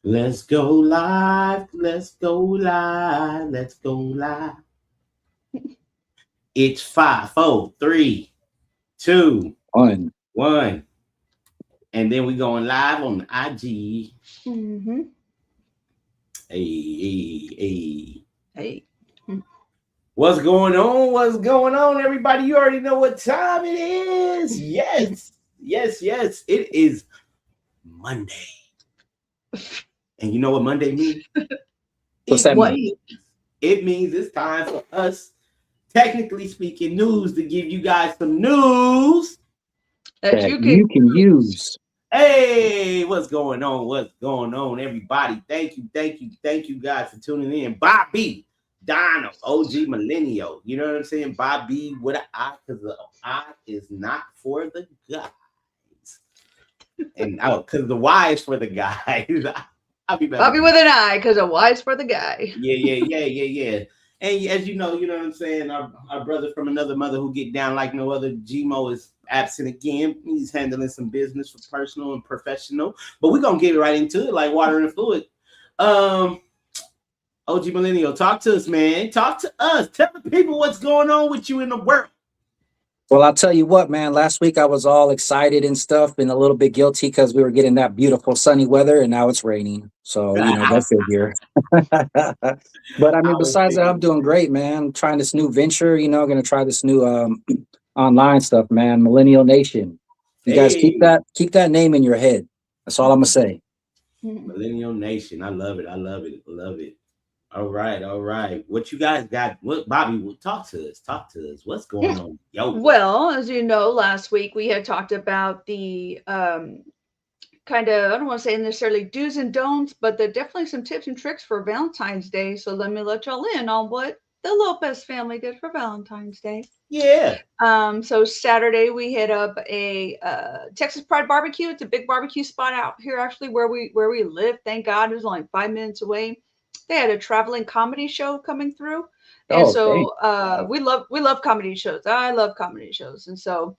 Let's go live. Let's go live. Let's go live. It's 5, 4, 3, 2, 1. And then we going live on IG. Mm-hmm. Hey, hey, hey. Hey. What's going on? What's going on, everybody? You already know what time it is. Yes, yes, yes. It is Monday. And you know what Monday means? What's It that What? mean? means it's time for us, technically speaking, news to give you guys some news. That That you can you can use. use. Hey, what's going on? What's going on, everybody? Thank you guys for tuning in. Bobby, Donald, OG Millennial. You know what I'm saying? Bobby with an I, because the I is not for the guys. And because the Y is for the guys. I'll be better. Bobby with an eye, because a Y's for the guy. Yeah. And as you know what I'm saying, our brother from another mother who get down like no other, Gmo is absent again. He's handling some business for personal and professional. But we're gonna get right into it like water and fluid. Um, OG Millennial, talk to us, man. Talk to us. Tell the people what's going on with you in the world. Well, I'll tell you what, man. Last week I was all excited and stuff and a little bit guilty because we were getting that beautiful sunny weather and now it's raining. So, go figure. But I I mean, was besides that, I'm thinking, doing great, man. Trying this new venture, going to try this new online stuff, man. Millennial Nation. You guys hey, keep that name in your head. That's all I'm gonna say. Millennial Nation. I love it. I love it. Love it. All right, all right. What you guys got? What Bobby? Talk to us. Talk to us. What's going on? Yo, world. Well, as you know, last week we had talked about the kind of, I don't want to say necessarily do's and don'ts, but there definitely some tips and tricks for Valentine's Day. So let me let y'all in on what the Lopez family did for Valentine's Day. Yeah. So Saturday we hit up a Texas Pride Barbecue. It's a big barbecue spot out here, actually, where we live. Thank God, it was only 5 minutes away. They had a traveling comedy show coming through, and Oh, dang. so we love comedy shows. I love comedy shows, and so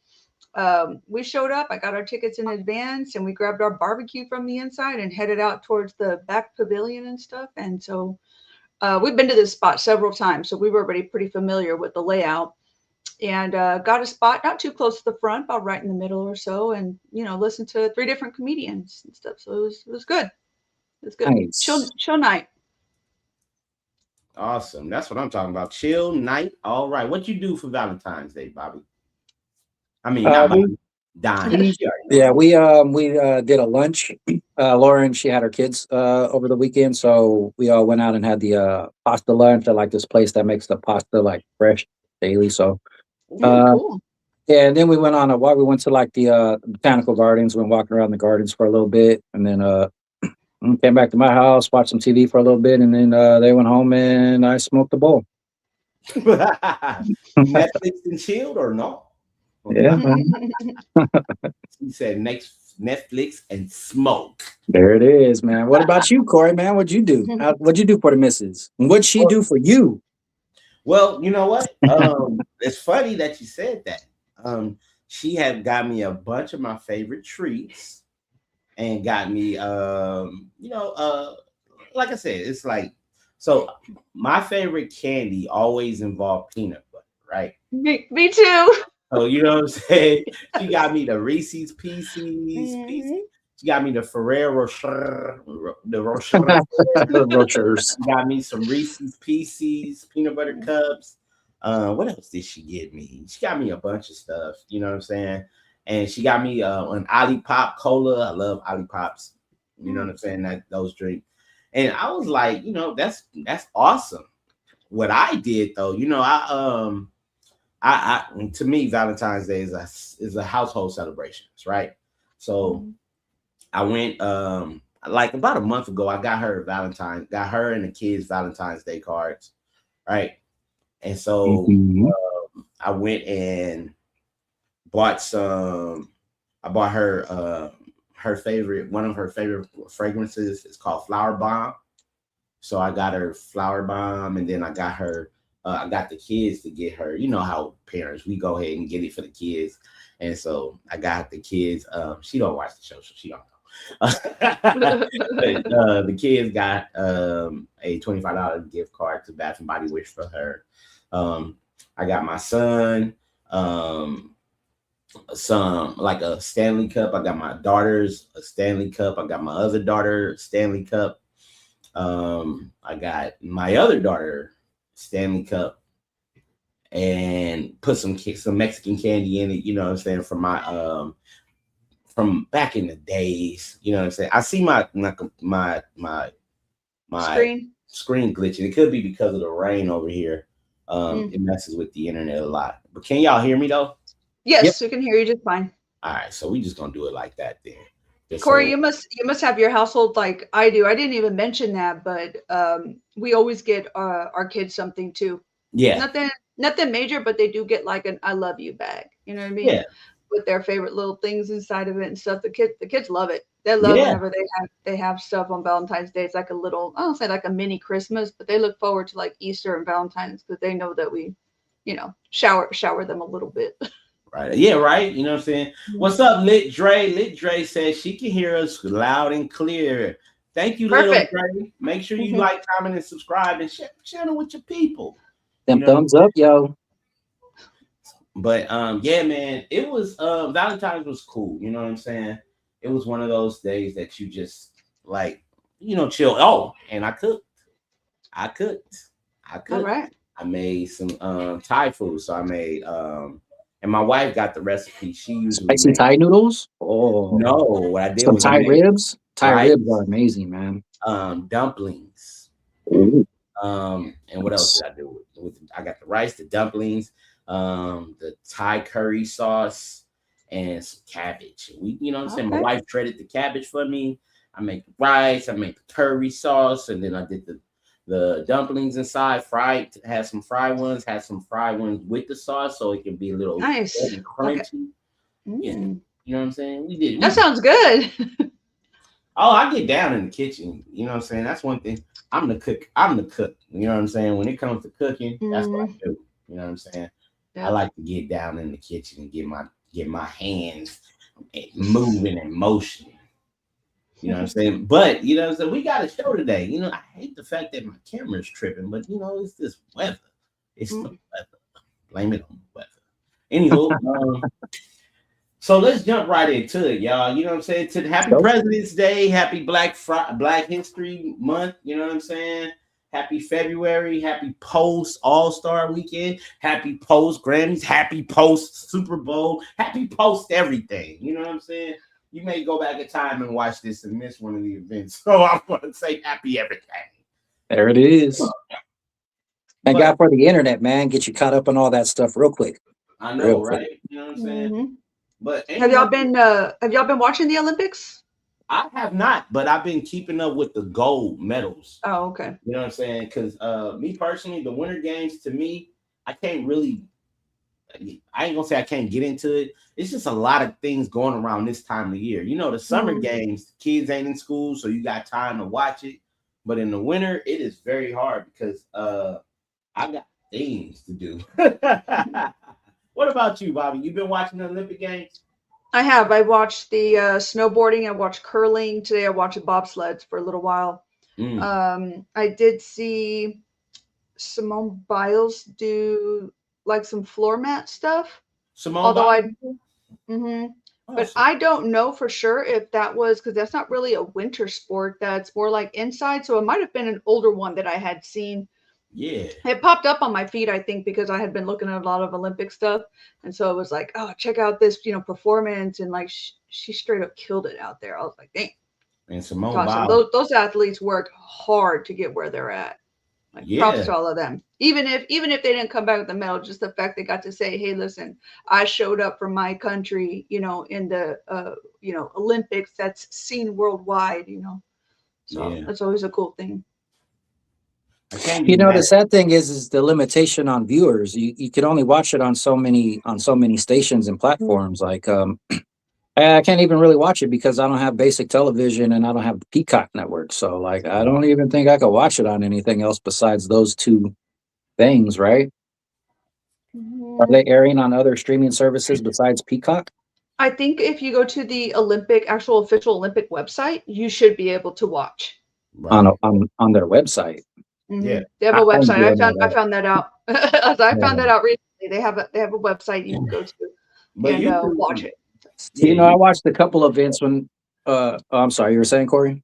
we showed up. I got our tickets in advance, and we grabbed our barbecue from the inside and headed out towards the back pavilion and stuff. And so we've been to this spot several times, so we were already pretty familiar with the layout and got a spot not too close to the front, about right in the middle or so, and listened to three different comedians and stuff. So it was good. It was good. Chill Nice. chill night. Awesome. That's what I'm talking about. Chill night. All right. What you do for Valentine's Day, Bobby? I mean, Uh, not we Bobby. Don. we She already know yeah who. we did a lunch. Lauren, she had her kids over the weekend, so we all went out and had the pasta lunch at like this place that makes the pasta like fresh daily. So Mm, uh cool. yeah, and then we went on a walk. We went to like the botanical gardens, went walking around the gardens for a little bit, and then came back to my house, watched some TV for a little bit, and then they went home and I smoked a bowl. Netflix and chilled or no? Yeah, man. He said next Netflix and smoke. There it is, man. What about you, Corey? Man, what'd you do? What'd you do for the missus? And what'd she Well, do for you? well, you know what? It's funny that you said that. She had got me a bunch of my favorite treats and got me like I said, it's like so my favorite candy always involved peanut butter, right? Me too. So you know what I'm saying? She got me the Reese's Pieces. Hmm. She got me the Ferrero Rocher, the Rocher. Rochers. She got me some Reese's Pieces, peanut butter cups. What else did she get me? She got me a bunch of stuff. You know what I'm saying? And she got me an Ali Pop cola. I love Ali Pops. You know what I'm saying? That those drinks. And I was like, that's awesome. What I did though, I to me Valentine's Day is a household celebrations, right? So I went like about a month ago. I got her and the kids Valentine's Day cards, right? And so Mhm. I went and bought some. I bought her one of her favorite fragrances. It's called Flower Bomb. So I got her Flower Bomb, and then I got the kids to get her. You know how parents, we go ahead and get it for the kids. And so I got the kids. She don't watch the show, so she don't know. The kids got a $25 gift card to Bath and Body Works for her. I got my son some like a Stanley Cup. I got my daughter's a Stanley Cup. I got my other daughter Stanley Cup. I got my other daughter Stanley Cup, and put some Mexican candy in it. You know what I'm saying? From back in the days. You know what I'm saying? I see my screen glitching. It could be because of the rain over here. It messes with the internet a lot. But can y'all hear me though? Yes, we can hear you just fine. All right, so we just gonna do it like that then. Corey, you must have your household like I do. I didn't even mention that, but we always get our kids something too. Yeah. Nothing major, but they do get like an "I love you" bag. You know what I mean? Yeah. With their favorite little things inside of it and stuff. The kids love it. They love whenever they have stuff on Valentine's Day. It's like a little, I don't say like a mini Christmas, but they look forward to like Easter and Valentine's because they know that we, shower them a little bit. Right. Yeah, right. You know what I'm saying? What's up, Lit Dre? Lit Dre says she can hear us loud and clear. Thank you, Little Dre. Make sure you like, comment, and subscribe, and share the channel with your people. Thumbs up, yo. But yeah, man, it was Valentine's was cool. You know what I'm saying? It was one of those days that you just like, chill. Oh, and I cooked. All right. I made some Thai food. So I made and my wife got the recipe. She usually spicy Thai noodles. Oh no, what I did some was Thai ribs. Thai ribs are amazing, man. Dumplings. Ooh. And what else did I do with I got the rice, the dumplings, the Thai curry sauce, and some cabbage. You know what I'm saying? My wife shredded the cabbage for me. I make the rice, I make the curry sauce, and then I did the dumplings inside, had some fried ones with the sauce so it can be a little nice and crunchy. Okay. Yeah. You know what I'm saying? That sounds good. Oh, I get down in the kitchen. You know what I'm saying? That's one thing. I'm the cook. You know what I'm saying? When it comes to cooking, that's what I do. You know what I'm saying? Yeah. I like to get down in the kitchen and get my hands moving and motion. You know what I'm saying? But you know what I'm saying? We got a show today. I hate the fact that my camera's tripping, but it's this weather. It's the weather. Blame it on the weather. Anywho, so let's jump right into it, y'all. You know what I'm saying? Happy President's Day, happy Black History Month. You know what I'm saying? Happy February, happy post All-Star Weekend, happy post Grammys, happy post Super Bowl, happy post everything. You know what I'm saying? You may go back in time and watch this and miss one of the events. So I'm going to say happy everything. There it is. Thank God for the internet, man. Get you caught up on all that stuff real quick. I know, right? You know what I'm saying? But have y'all been watching the Olympics? I have not, but I've been keeping up with the gold medals. Oh, okay. You know what I'm saying? Because me personally, the Winter Games, to me, I ain't gonna say I can't get into it. It's just a lot of things going around this time of year. The summer games, kids ain't in school, so you got time to watch it. But in the winter, it is very hard because I got things to do. What about you, Bobby? You been watching the Olympic Games? I have. I watched the snowboarding. I watched curling. Today I watched bobsleds for a little while. I did see Simone Biles do like some floor mat stuff. But I don't know for sure if that was because that's not really a winter sport. That's more like inside. So it might have been an older one that I had seen. Yeah, it popped up on my feed, I think, because I had been looking at a lot of Olympic stuff, and so it was like, oh, check out this, performance, and like she straight up killed it out there. I was like, dang. And Simone Biles, awesome. Those athletes work hard to get where they're at. Like, props to all of them. Even if they didn't come back with the medal, just the fact they got to say, hey, listen, I showed up for my country, in the Olympics that's seen worldwide, So that's always a cool thing. The sad thing is the limitation on viewers. You can only watch it on so many stations and platforms. Like I can't even really watch it because I don't have basic television and I don't have the Peacock network. So like I don't even think I could watch it on anything else besides those two things, right? Are they airing on other streaming services besides Peacock? I think if you go to the actual official Olympic website, you should be able to watch. on Right. on their website. Yeah. They have I a didn't website. even know I that. found that out. I found Yeah. that out recently. They have a website you can go to But and YouTube, watch it. yeah, You know, I watched a couple events when. Oh, I'm sorry, you were saying, Corey?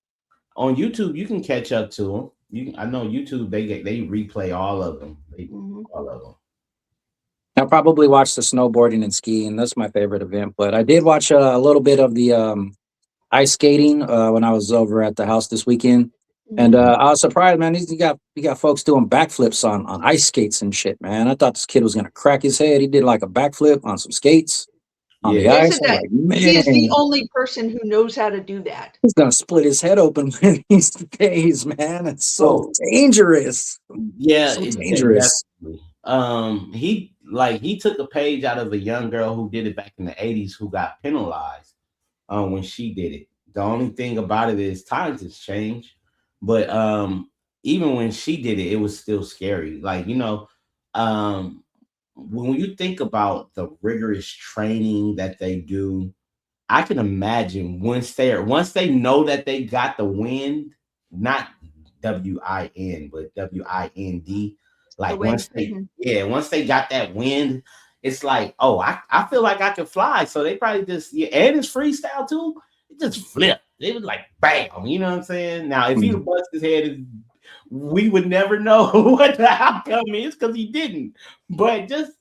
on YouTube you can catch up to them. I know YouTube they replay all of them. Hmm. All of them. I probably watched the snowboarding and skiing. That's my favorite event. But I did watch a little bit of the ice skating when I was over at the house this weekend, and Hmm. I was surprised, man. You got folks doing backflips on ice skates and shit, man. I thought this kid was gonna crack his head. He did like a backflip on some skates on the Yeah. They said ice. I'm that like, he is the man, only person who knows how to do that. he's gonna split his head open one of these days, man. It's so Oh, dangerous, yeah, so dangerous. definitely. He took a page out of a young girl who did it back in the 80s who got penalized when she did it. The only thing about it is times has changed. But even when she did it, it was still scary. Like, when you think about the rigorous training that they do, I can imagine once they know that they got the wind, not WIN, but WIND. The Like wind. Hmm. once they got that wind, it's like, oh, I feel like I can fly. So they probably just and it's freestyle too. It just flipped. It was like bam, you know what I'm saying? Now if he'd Mm. have busted his head, we would never know what the outcome is because he didn't. But just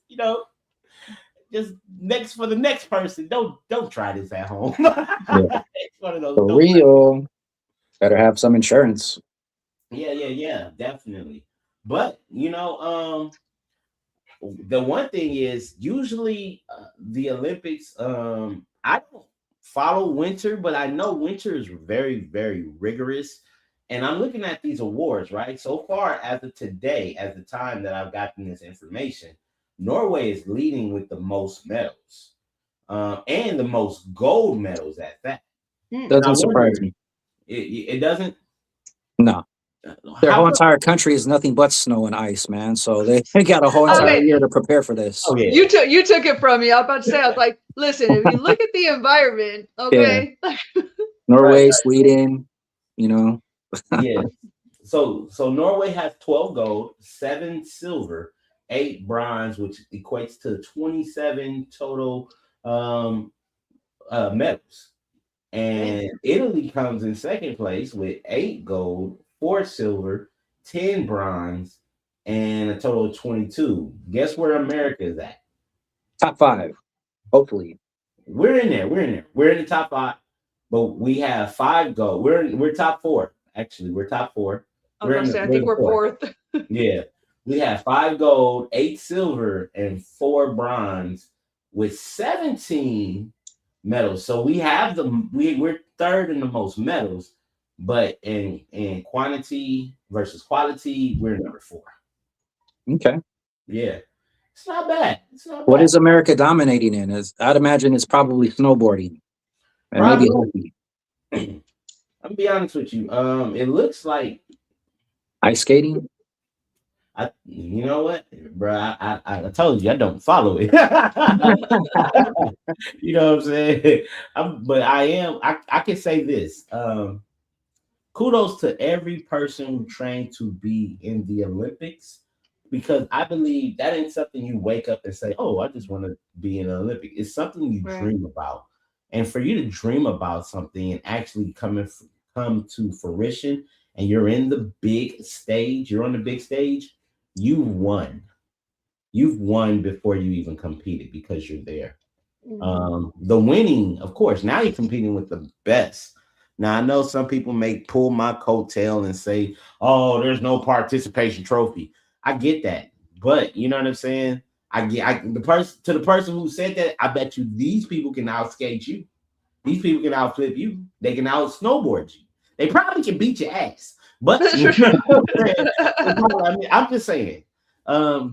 just next for the next person. Don't try this at home. Yeah, It's one of those. for Don't try. real. Better have some insurance. Yeah, definitely. But the one thing is usually the Olympics. I don't follow winter, but I know winter is very, very rigorous. And I'm looking at these awards, right? So far as of today, as the time that I've gotten this information, Norway is leading with the most medals, and the most gold medals at that. Hmm. And I Doesn't surprise wonder, me. it doesn't. No. Their How whole come? entire country is nothing but snow and ice, man. So they got a whole entire Okay, year to prepare for this. Oh yeah, you took it from me. I was about to say, I was like, listen, if you look at the environment, Yeah. okay. right. Norway, Sweden, you know. Yeah. So Norway has 12 gold, 7 silver, 8 bronze, which equates to 27 total um medals. Okay. And Italy comes in second place with 8 gold, 4 silver, 10 bronze, and a total of 22. Guess where America is at? Top five, hopefully. We're in there. We're in there. We're in the top 5, but we have 5 gold. We're top 4. Actually, we're top 4. I was gonna say, I We're think the we're 4th. fourth. Yeah. We have 5 gold, 8 silver, and 4 bronze with 17 medals. So we have we're third in the most medals, but in quantity versus quality, we're number 4. Okay. Yeah. It's not bad. It's not What bad. is America dominating in? Is I'd imagine it's probably snowboarding and maybe Probably. hockey. I'm gonna be honest with you. It looks like Ice skating? you know what, bro? I told you I don't follow it. You know what I'm saying? But I am. I can say this. Kudos to every person who trained to be in the Olympics, because I believe that ain't something you wake up and say, "Oh, I just want to be in an Olympic." It's something you Right. dream about, and for you to dream about something and actually come to fruition, and you're in the big stage, you're on the big stage, you won. You've won before you even competed because you're there. Mhm. The winning, of course, now you're competing with the best. Now I know some people may pull my coattail and say, "Oh, there's no participation trophy." I get that, but you know what I'm saying. The person who said that. I bet you these people can outskate you. These people can outflip you. They can out snowboard you. They probably can beat your ass. But you know what I'm saying? I mean, I'm just saying.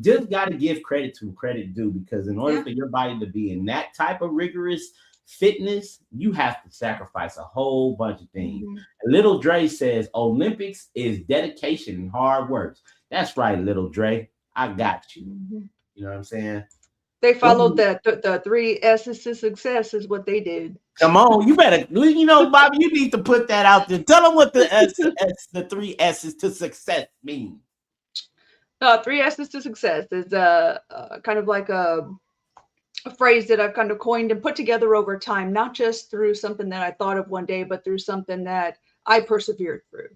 Just got to give credit to credit due, because in order Yeah. for your body to be in that type of rigorous fitness, you have to sacrifice a whole bunch of things. Mhm. Little Dre says Olympics is dedication and hard work. That's right, Little Dre. I got you. Mhm. You know what I'm saying? They followed the three S's to success is what they did. Come on, you better, Bobby, you need to put that out there. Tell them what the three S's to success mean. Three S's to success is kind of like a phrase that I've kind of coined and put together over time, not just through something that I thought of one day, but through something that I persevered through.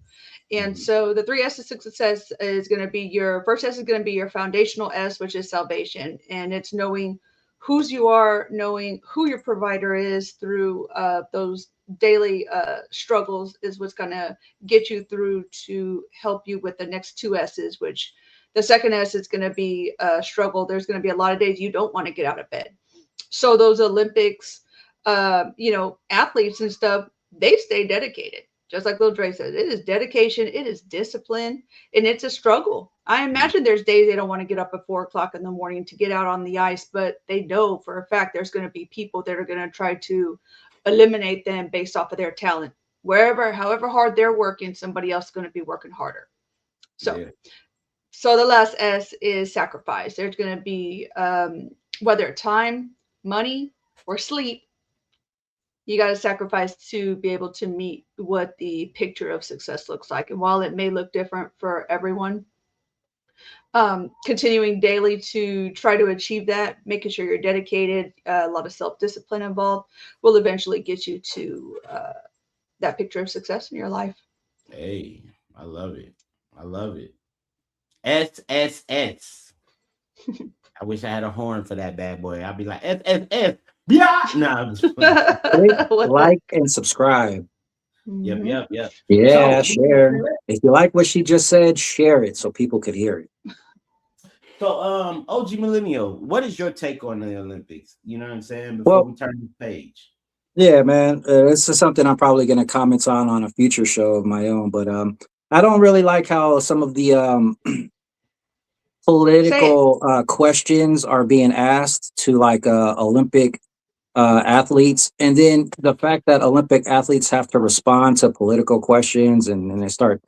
And so the three S's to success is going to be your first S is going to be your foundational S, which is salvation. And it's knowing whose you are, knowing who your provider is through those daily struggles is what's going to get you through to help you with the next two S's, which the second S is going to be a struggle. There's going to be a lot of days you don't want to get out of bed. So those Olympics, athletes and stuff, they stay dedicated. Just like Lil Dre says, it is dedication, it is discipline, and it's a struggle. I imagine there's days they don't want to get up at 4 o'clock in the morning to get out on the ice, but they know for a fact there's going to be people that are going to try to eliminate them based off of their talent. However hard they're working, somebody else is going to be working harder. So the last S is sacrifice. There's going to be whether time, money, or sleep, you got to sacrifice to be able to meet what the picture of success looks like. And while it may look different for everyone, continuing daily to try to achieve that, making sure you're dedicated, a lot of self-discipline involved, will eventually get you to that picture of success in your life. Hey, I love it. I love it. SSS. I wish I had a horn for that bad boy. I'd be like, SSS. Yeah. No, like and subscribe. Yep. Yeah, share. If you like what she just said, share it so people could hear it. So, OG Millennial, what is your take on the Olympics? You know what I'm saying? Before we turn the page. Yeah, man. This is something I'm probably going to comment on a future show of my own. But I don't really like how some of the political questions are being asked to like Olympic athletes, and then the fact that Olympic athletes have to respond to political questions, and they start,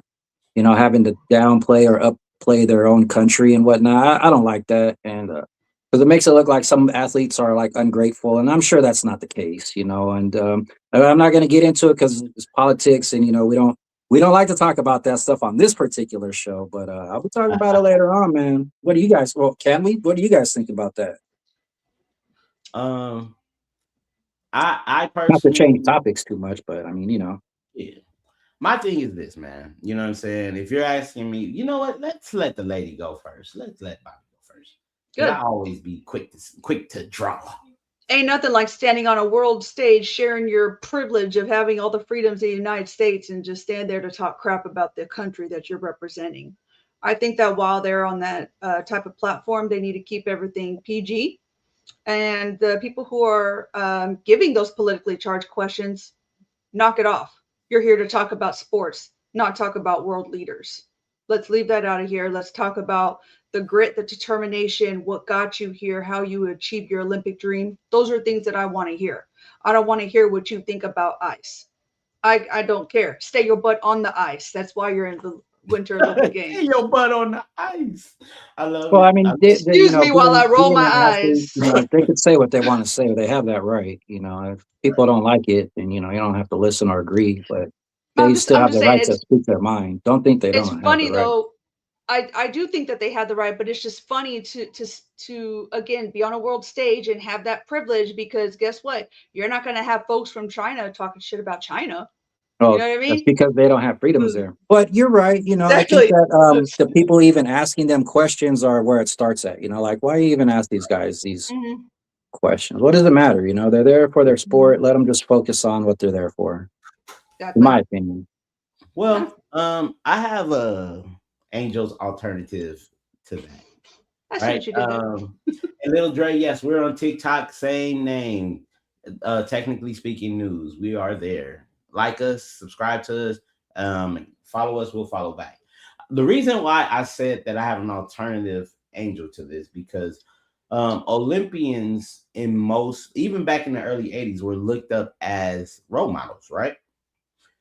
having to downplay or upplay their own country and whatnot. I don't like that, and because it makes it look like some athletes are like ungrateful, and I'm sure that's not the case, And I'm not going to get into it because it's politics, and we don't like to talk about that stuff on this particular show. But I'll be talking about it later on, man. What do you guys? Well, can we? What do you guys think about that? I personally, not to change topics too much, but I mean, yeah. My thing is this, man. You know what I'm saying? If you're asking me, you know what? Let's let the lady go first. Let's let Bobby go first. Good. I always be quick to draw. Ain't nothing like standing on a world stage, sharing your privilege of having all the freedoms of the United States, and just stand there to talk crap about the country that you're representing. I think that while they're on that type of platform, they need to keep everything PG. And the people who are giving those politically charged questions, knock it off. You're here to talk about sports, not talk about world leaders. Let's leave that out of here. Let's talk about the grit, the determination, what got you here, how you achieved your Olympic dream. Those are things that I want to hear. I don't want to hear what you think about ice. I don't care. Stay your butt on the ice. That's why you're in the Winter Olympic Games. Stay your butt on the ice. I love it. Well, I mean, excuse me while I roll my eyes. They could say what they want to say. They have that right. If people don't like it, then you don't have to listen or agree. But they still have the right to speak their mind. Don't think they don't. It's funny though. I do think that they have the right, but it's just funny to again be on a world stage and have that privilege, because guess what? You're not going to have folks from China talking shit about China. Well, you know what I mean? That's because they don't have freedoms there. But you're right. Exactly. I think that the people even asking them questions are where it starts at. Like, why you even ask these guys these questions? What does it matter? They're there for their sport. Let them just focus on what they're there for. Exactly. In my opinion. Well, I have a Angel's alternative to that. That's right? What you did. And Lil Dre, yes, we're on TikTok, same name. Technically speaking, news. We are there. Like us, subscribe to us, follow us, we'll follow back. The reason why I said that I have an alternative Angel to this, because Olympians even back in the early 80s were looked up as role models, right?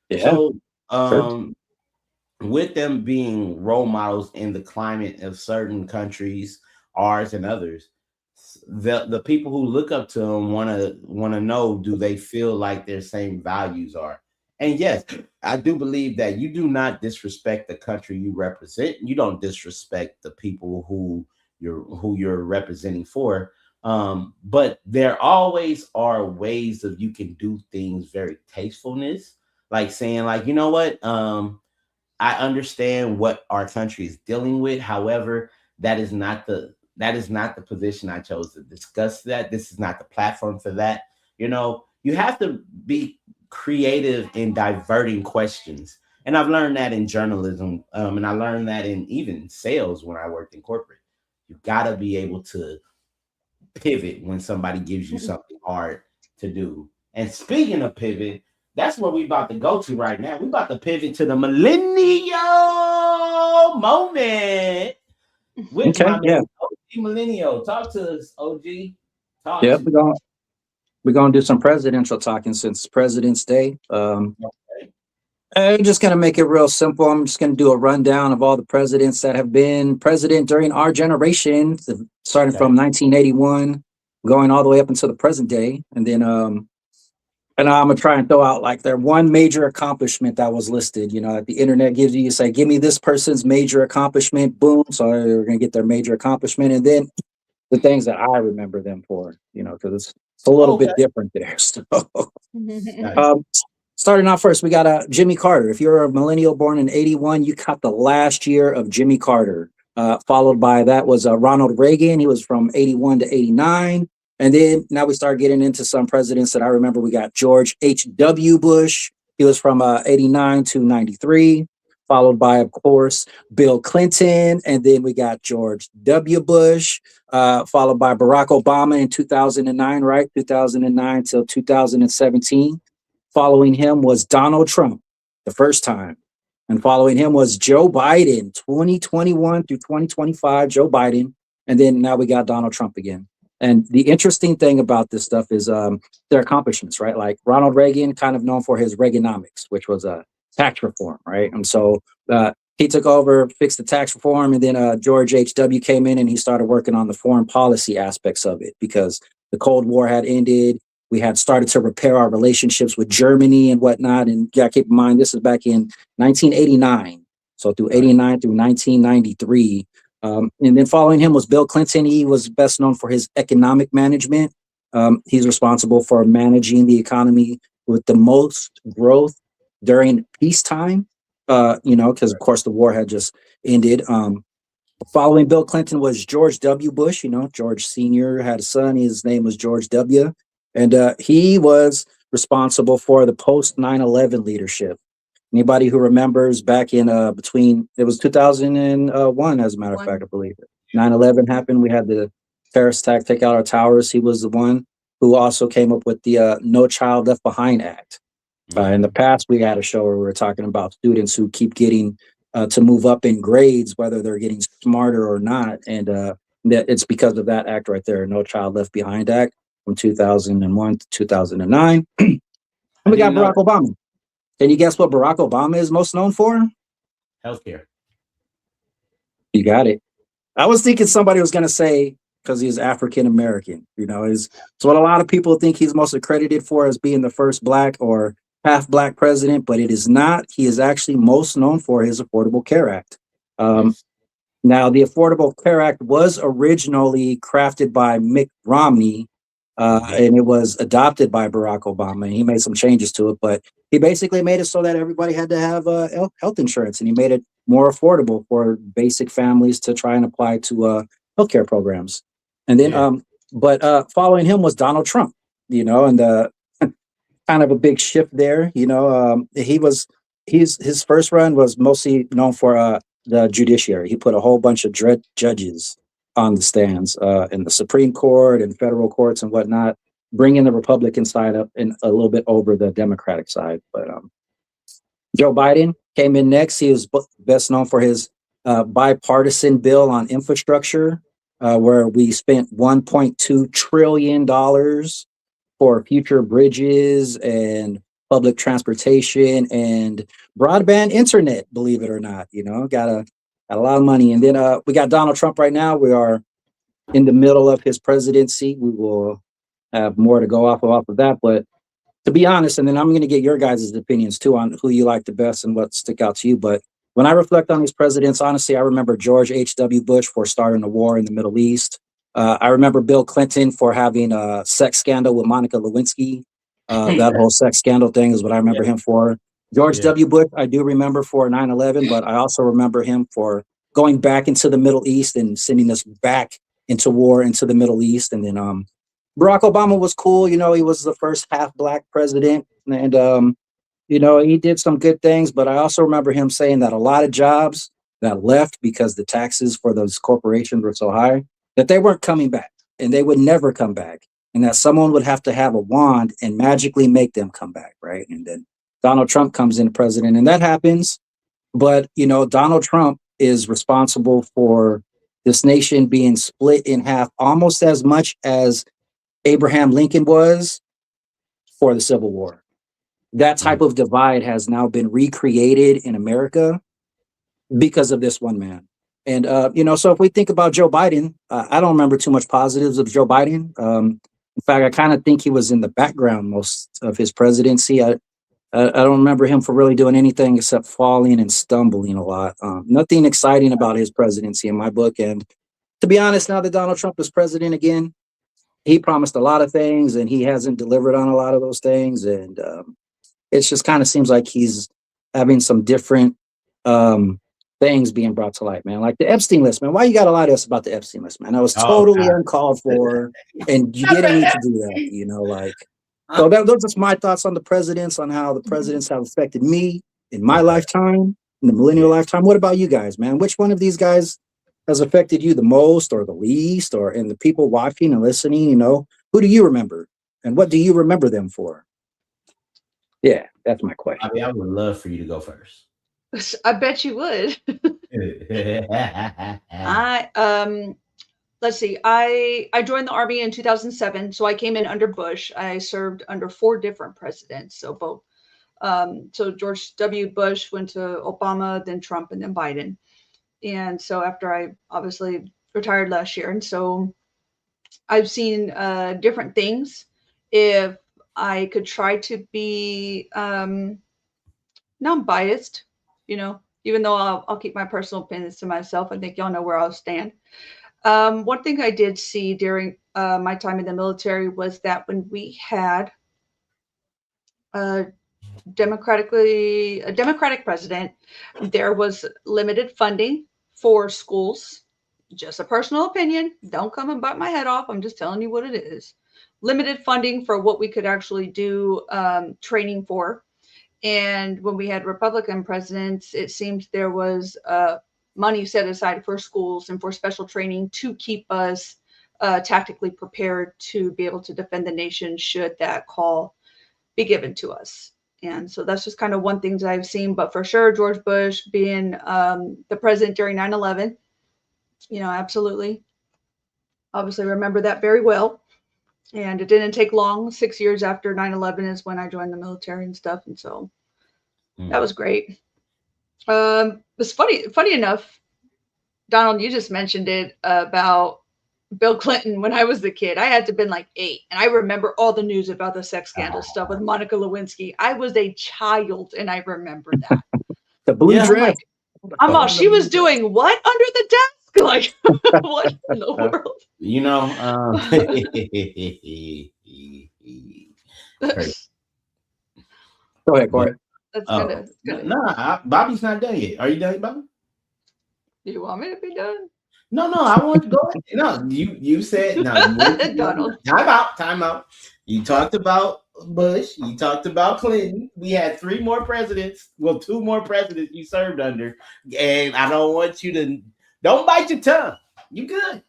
Yeah. So with them being role models in the climate of certain countries, ours and others, the people who look up to him want to know, do they feel like their same values are? And yes, I do believe that you do not disrespect the country you represent. You don't disrespect the people who you're representing for. But there always are ways of you can do things very tastefulness, like saying like, you know what, I understand what our country is dealing with. However, that is not the position I chose to discuss that. This is not the platform for that. You have to be creative in diverting questions. And I've learned that in journalism, and I learned that in even sales when I worked in corporate. You gotta be able to pivot when somebody gives you something hard to do. And speaking of pivot, that's where we about to go to right now. We about to pivot to the millennial moment with Okay, my yeah, man OG Millennial. Talk to us, OG. Talk yeah. to We're gonna do some presidential talking since it's President's Day. us. I'm just gonna make it real simple. I'm just gonna do a rundown of all the presidents that have been president during our generation, starting Okay. from 1981, going all the way up until the present day, and then and I'm gonna try and throw out like their one major accomplishment that was listed. That the internet gives you. You say, "Give me this person's major accomplishment." Boom. So we're gonna get their major accomplishment, and then the things that I remember them for. Because it's a little Okay. bit different there. So, Nice. um, starting off first, we got Jimmy Carter. If you're a millennial born in '81, you caught the last year of Jimmy Carter. Followed by that was Ronald Reagan. He was from '81 to '89. And then now we start getting into some presidents that I remember. We got George H.W. Bush. He was from '89 to '93. Followed by, of course, Bill Clinton. And then we got George W. Bush, followed by Barack Obama in 2009, right? 2009 till 2017. Following him was Donald Trump, the first time. And following him was Joe Biden, 2021 through 2025, Joe Biden. And then now we got Donald Trump again. And the interesting thing about this stuff is their accomplishments, right? Like Ronald Reagan, kind of known for his Reaganomics, which was a tax reform, right? And so he took over, fixed the tax reform, and then George H.W. came in and he started working on the foreign policy aspects of it because the Cold War had ended. We had started to repair our relationships with Germany and whatnot. And you got to keep in mind, this is back in 1989. So through 89 through 1993. And then following him was Bill Clinton. He was best known for his economic management. He's responsible for managing the economy with the most growth during peacetime, because of course the war had just ended. Following Bill Clinton was George W. Bush. George Sr. had a son. His name was George W. And he was responsible for the post 9/11 leadership. Anybody who remembers back in between, it was 2001, as a matter of fact, I believe it. 9/11 happened. We had the terrorist attack take out our towers. He was the one who also came up with the No Child Left Behind Act. In the past, we had a show where we were talking about students who keep getting to move up in grades, whether they're getting smarter or not. And it's because of that act right there, No Child Left Behind Act from 2001 to 2009. And we got Barack Obama. Can you guess what Barack Obama is most known for? Healthcare. You got it. I was thinking somebody was going to say because he's African American. Is what a lot of people think he's most accredited for as being the first Black or half Black president, but it is not. He is actually most known for his Affordable Care Act. Yes. Now, the Affordable Care Act was originally crafted by Mitt Romney, and it was adopted by Barack Obama. And he made some changes to it, but he basically made it so that everybody had to have health insurance, and he made it more affordable for basic families to try and apply to healthcare programs. And then, but following him was Donald Trump, and kind of a big shift there. His first run was mostly known for the judiciary. He put a whole bunch of judges on the stands in the Supreme Court and federal courts and whatnot, bringing the Republican side up and a little bit over the Democratic side. But Joe Biden came in next. He was best known for his bipartisan bill on infrastructure, where we spent $1.2 trillion for future bridges and public transportation and broadband internet, believe it or not. Got a lot of money. And then we got Donald Trump right now. We are in the middle of his presidency. We will have more to go off of that. But to be honest, and then I'm going to get your guys' opinions too on who you like the best and what stick out to you. But when I reflect on these presidents, honestly, I remember George H.W. Bush for starting a war in the Middle East. I remember Bill Clinton for having a sex scandal with Monica Lewinsky. That whole sex scandal thing is what I remember him for. George W. Bush, I do remember for 9/11, but I also remember him for going back into the Middle East and sending us back into war into the Middle East. And then Barack Obama was cool. You know, he was the first half black president. And, you know, he did some good things. But I also remember him saying that a lot of jobs that left because the taxes for those corporations were so high that they weren't coming back and they would never come back. And that someone would have to have a wand and magically make them come back. Right. And then Donald Trump comes in president and that happens. But, you know, Donald Trump is responsible for this nation being split in half almost as much as Abraham Lincoln was for the Civil War. That type of divide has now been recreated in America because of this one man. And, you know, so if we think about Joe Biden, I don't remember too much positives of Joe Biden. In fact, I kind of think he was in the background most of his presidency. I don't remember him for really doing anything except falling and stumbling a lot. Nothing exciting about his presidency in my book. And to be honest, now that Donald Trump is president again, he promised a lot of things and he hasn't delivered on a lot of those things. And it just kind of seems like he's having some different things being brought to light, man. Like the Epstein list, man. Why you got to lie to us about the Epstein list, man? That was totally uncalled for. And you didn't need to do that, you know, like. So those are my thoughts on the presidents, on how the presidents have affected me in my lifetime, in the millennial lifetime. What about you guys, man? Which one of these guys has affected you the most or the least, or in the people watching and listening, you know, who do you remember and what do you remember them for? Yeah, that's my question. I mean, I would love for you to go first. I bet you would. Let's see. I joined the Army in 2007, so I came in under Bush. I served under 4 different presidents, so both. So George W. Bush went to Obama, then Trump, and then Biden. And so after I obviously retired last year, and so I've seen different things. If I could try to be non-biased, you know, even though I'll keep my personal opinions to myself. I think y'all know where I'll stand. One thing I did see during my time in the military was that when we had a democratic president, there was limited funding for schools. Just a personal opinion. Don't come and bite my head off. I'm just telling you what it is. Limited funding for what we could actually do training for. And when we had Republican presidents, it seemed there was money set aside for schools and for special training to keep us tactically prepared to be able to defend the nation should that call be given to us. And so that's just kind of one thing that I've seen. But for sure, George Bush being the president during 9/11, you know, absolutely. Obviously remember that very well. And it didn't take long. 6 years after 9/11 is when I joined the military and stuff. And so that was great. It's funny enough, Donald, you just mentioned it about Bill Clinton. When I was the kid, I had to have been like 8. And I remember all the news about the sex scandal stuff with Monica Lewinsky. I was a child and I remember that. The blue dress. She was doing what under the desk? Like, what in the world? You know, Go ahead, Corey. That's gonna. No, Bobby's not done yet. Are you done, Bobby? Do you want me to be done? No, I want to go ahead. No, you said no. Donald. Time out. You talked about Bush. You talked about Clinton. We had 3 more presidents. Well, 2 more presidents you served under. And I don't want you to don't bite your tongue. You good.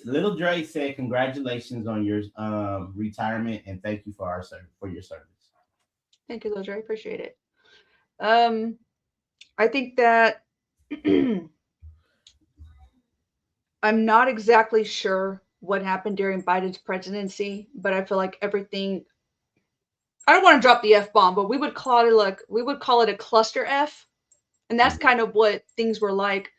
Little Dre said congratulations on your retirement and thank you for your service. Thank you, Little Dre. Appreciate it. I think that I'm not exactly sure what happened during Biden's presidency, but I feel like everything. I don't want to drop the F-bomb, but we would call it a cluster F, and that's kind of what things were like.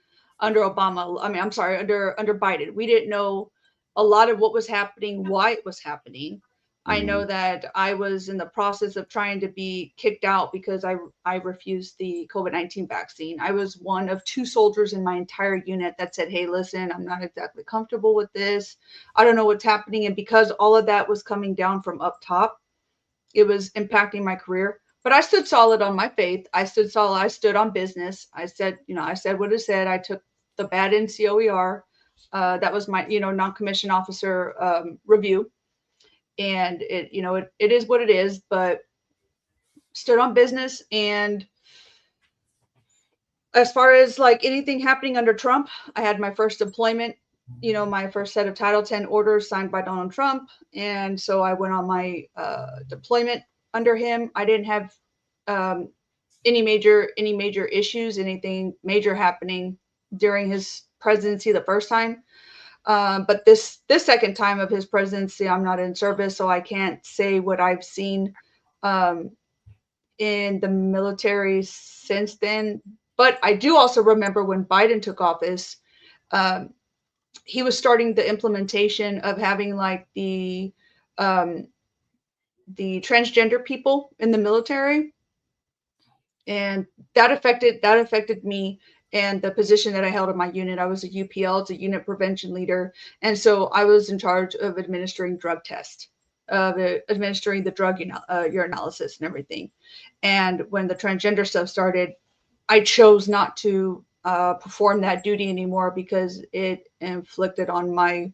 under Obama. I mean, I'm sorry, under Biden. We didn't know a lot of what was happening, why it was happening. I know that I was in the process of trying to be kicked out because I refused the COVID-19 vaccine. I was one of two soldiers in my entire unit that said, "Hey, listen, I'm not exactly comfortable with this. I don't know what's happening." And because all of that was coming down from up top, it was impacting my career. But I stood solid on my faith. I stood solid. I stood on business. I said, I said what I said. I took the bad NCOER. That was my, non-commissioned officer review. And it is what it is, but stood on business. And as far as like anything happening under Trump, I had my first deployment, my first set of Title 10 orders signed by Donald Trump. And so I went on my deployment under him. I didn't have any major issues, anything major happening during his presidency the first time. But this second time of his presidency, I'm not in service, so I can't say what I've seen in the military since then. But I do also remember when Biden took office, he was starting the implementation of having like the transgender people in the military, and that affected me and the position that I held in my unit. I was a UPL, it's a unit prevention leader, and so I was in charge of administering drug tests, administering the drug urinalysis and everything. And when the transgender stuff started, I chose not to perform that duty anymore because it inflicted on my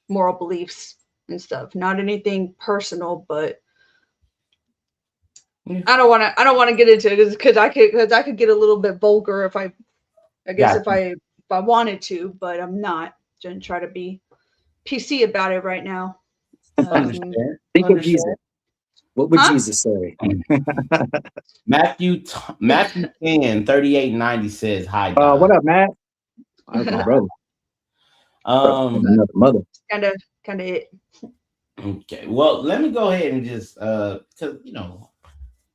moral beliefs and stuff. Not anything personal, but I don't want to get into it because I could get a little bit vulgar if I guess if I wanted to, but I'm not. Just try to be PC about it right now. Understand. Think of Jesus. What would Jesus say? Matthew 10, 38-90 says, "Hi, what up, Matt? That's my brother. Another mother. Kind of it. Okay. Well, let me go ahead and just because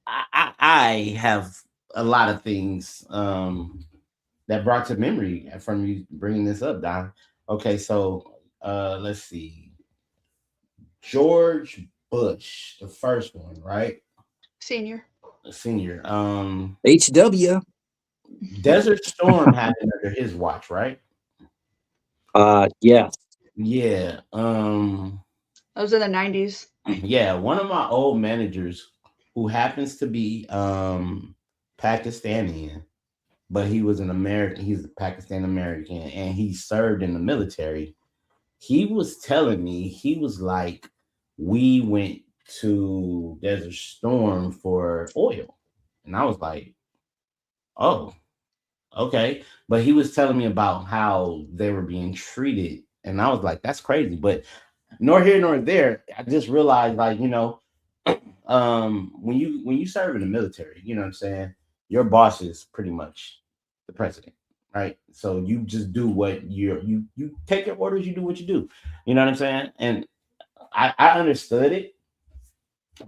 I have a lot of things that brought to memory from you bringing this up, Don. Okay, so let's see. George Bush, the first one, right? Senior. HW. Desert Storm happened under his watch, right? Yes. Yeah. Those are the 90s. Yeah, one of my old managers who happens to be Pakistani, but he was an American. He's a Pakistan American, and he served in the military. He was telling me, he was like, we went to Desert Storm for oil, and I was like, oh, okay. But he was telling me about how they were being treated, and I was like, that's crazy. But nor here nor there. I just realized, like, when you serve in the military, you know what I'm saying, your boss is pretty much the president, right? So you just do what you take your orders, you do what you do, you know what I'm saying? And I understood it,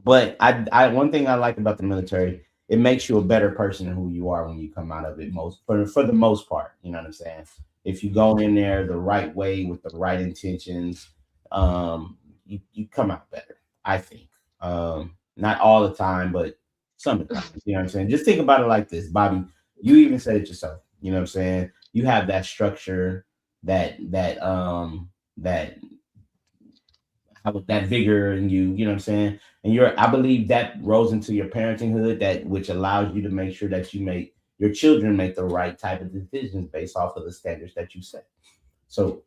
but I one thing I like about the military, it makes you a better person than who you are when you come out of it, for the most part, you know what I'm saying? If you go in there the right way with the right intentions, you come out better, I think. Not all the time, but sometimes, you know what I'm saying? Just think about it like this, Bobby. You even said it yourself, you know what I'm saying? You have that structure, that vigor in you, you know what I'm saying? And I believe that rose into your parentinghood, which allows you to make sure that your children make the right type of decisions based off of the standards that you set. So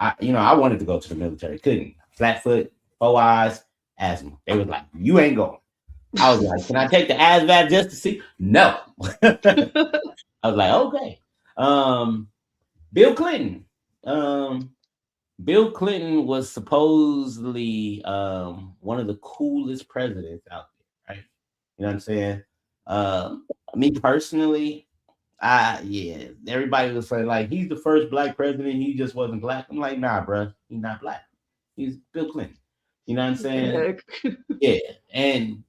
I wanted to go to the military, couldn't. Flat foot, 4 eyes, asthma. They was like, you ain't going. I was like, can I take the ASVAB just to see? No. I was like, okay. Bill Clinton. Bill Clinton was supposedly one of the coolest presidents out there, right? You know what I'm saying? Me personally, everybody was saying like he's the first black president. He just wasn't black. I'm like, nah, bro, he's not black. He's Bill Clinton. You know what I'm saying? Yeah. And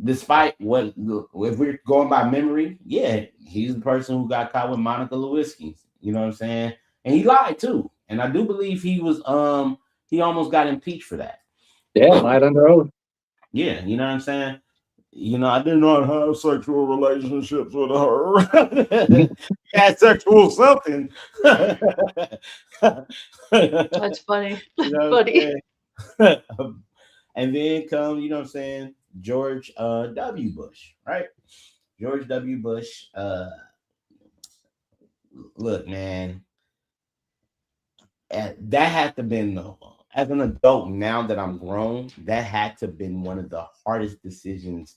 despite if we're going by memory, yeah, he's the person who got caught with Monica Lewinsky. You know what I'm saying? And he lied too. And I do believe he almost got impeached for that. Yeah, lied under oath. Yeah, you know what I'm saying? I did not have sexual relationships with her. Had sexual something. That's funny. You That's know what funny. I'm saying? And then come, you know what I'm saying, George W. Bush, right? George W. Bush. Look, man, that had to been as an adult now that I'm grown, that had to been one of the hardest decisions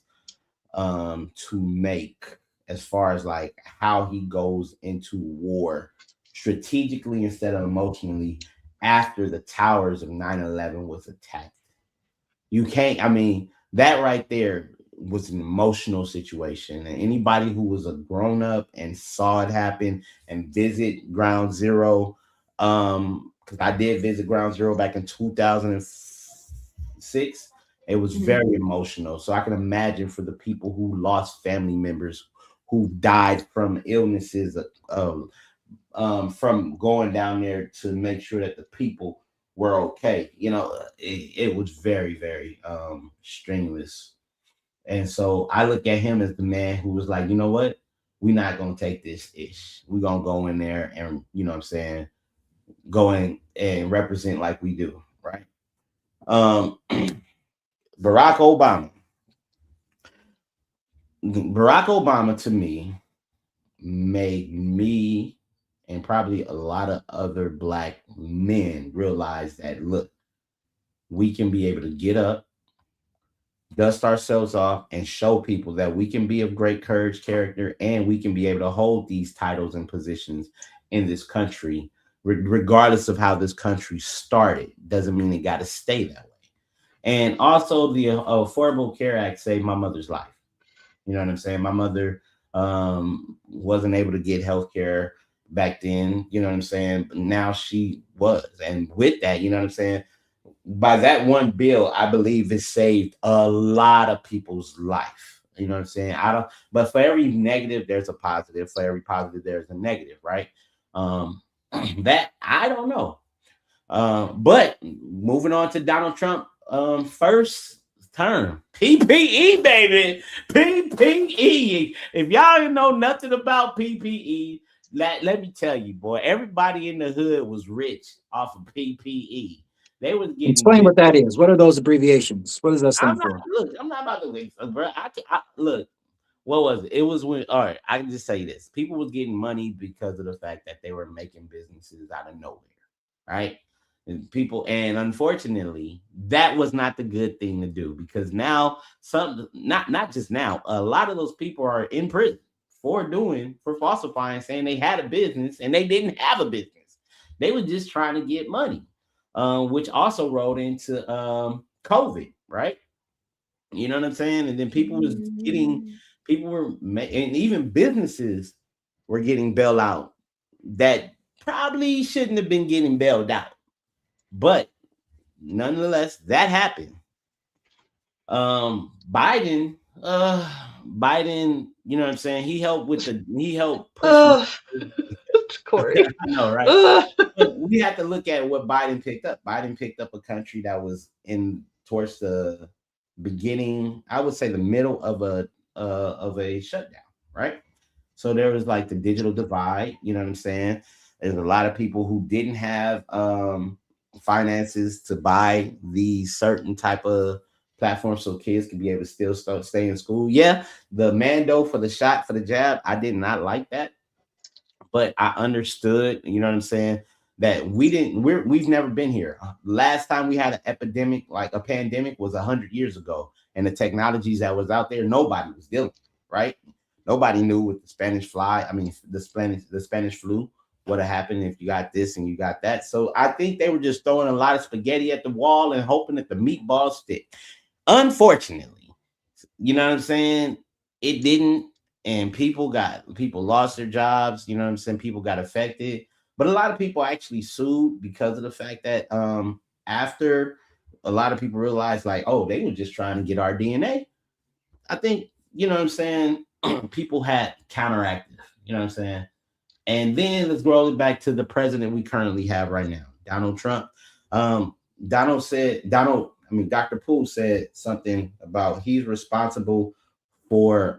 to make as far as like how he goes into war strategically instead of emotionally after the towers of 9/11 was attacked. You can't, I mean, that right there was an emotional situation. And anybody who was a grown up and saw it happen and visit Ground Zero, because I did visit Ground Zero back in 2006, it was Mhm. very emotional. So I can imagine for the people who lost family members who died from illnesses, from going down there to make sure that the people were okay. It was very, very strenuous. And so I look at him as the man who was like, you know what? We're not gonna take this ish. We're gonna go in there and what I'm saying, go in and represent like we do, right? Um Barack Obama. Barack Obama to me made me and probably a lot of other black men realize that look, we can be able to get up, dust ourselves off, and show people that we can be of great courage, character, and we can be able to hold these titles and positions in this country, regardless of how this country started. Doesn't mean it got to stay that way. And also, the Affordable Care Act saved my mother's life. You know what I'm saying? My mother wasn't able to get health care back then. You know what I'm saying? But now she was. And with that, you know what I'm saying? By that one bill, I believe it saved a lot of people's life. You know what I'm saying? I don't, but for every negative, there's a positive. For every positive, there's a negative, right? Um, that I don't know. But moving on to Donald Trump, first term, PPE, baby, PPE. If y'all didn't know nothing about PPE, let me tell you, boy, everybody in the hood was rich off of PPE. They was getting Explain big. what that is. What are those abbreviations? What does that I'm stand not for? look. I'm not about to wait, bro. Look. What was it? It was when. All right, I can just say this: people was getting money because of the fact that they were making businesses out of nowhere, right? And unfortunately, that was not the good thing to do because now not just now, a lot of those people are in prison for falsifying, saying they had a business and they didn't have a business. They were just trying to get money, which also rolled into COVID, right? You know what I'm saying? And then Mm. and even businesses were getting bailed out that probably shouldn't have been getting bailed out. But nonetheless, that happened. Biden, Biden, you know what I'm saying? He helped push. Ugh. Corey. I know, right? Ugh. But we have to look at what Biden picked up. Biden picked up a country that was in towards the beginning, I would say the middle of a shutdown, right? So there was like the digital divide, you know what I'm saying? There's a lot of people who didn't have finances to buy these certain type of platforms so kids can be able to still stay in school. Yeah, the mando for the shot for the jab, I did not like that, but I understood, you know what I'm saying, that we've never been here. Last time we had an epidemic, like a pandemic, was 100 years ago, and the technologies that was out there, nobody was dealing, right? Nobody knew with the Spanish fly. I mean, the Spanish flu. What have happened if you got this and you got that? So I think they were just throwing a lot of spaghetti at the wall and hoping that the meatballs stick. Unfortunately, you know what I'm saying? It didn't, and people lost their jobs. You know what I'm saying? People got affected, but a lot of people actually sued because of the fact that after a lot of people realized like, oh, they were just trying to get our DNA. I think you know what I'm saying. People had counteractive. You know what I'm saying? And then let's roll it back to the president we currently have right now, Donald Trump. Um, Dr. Poole said something about he's responsible for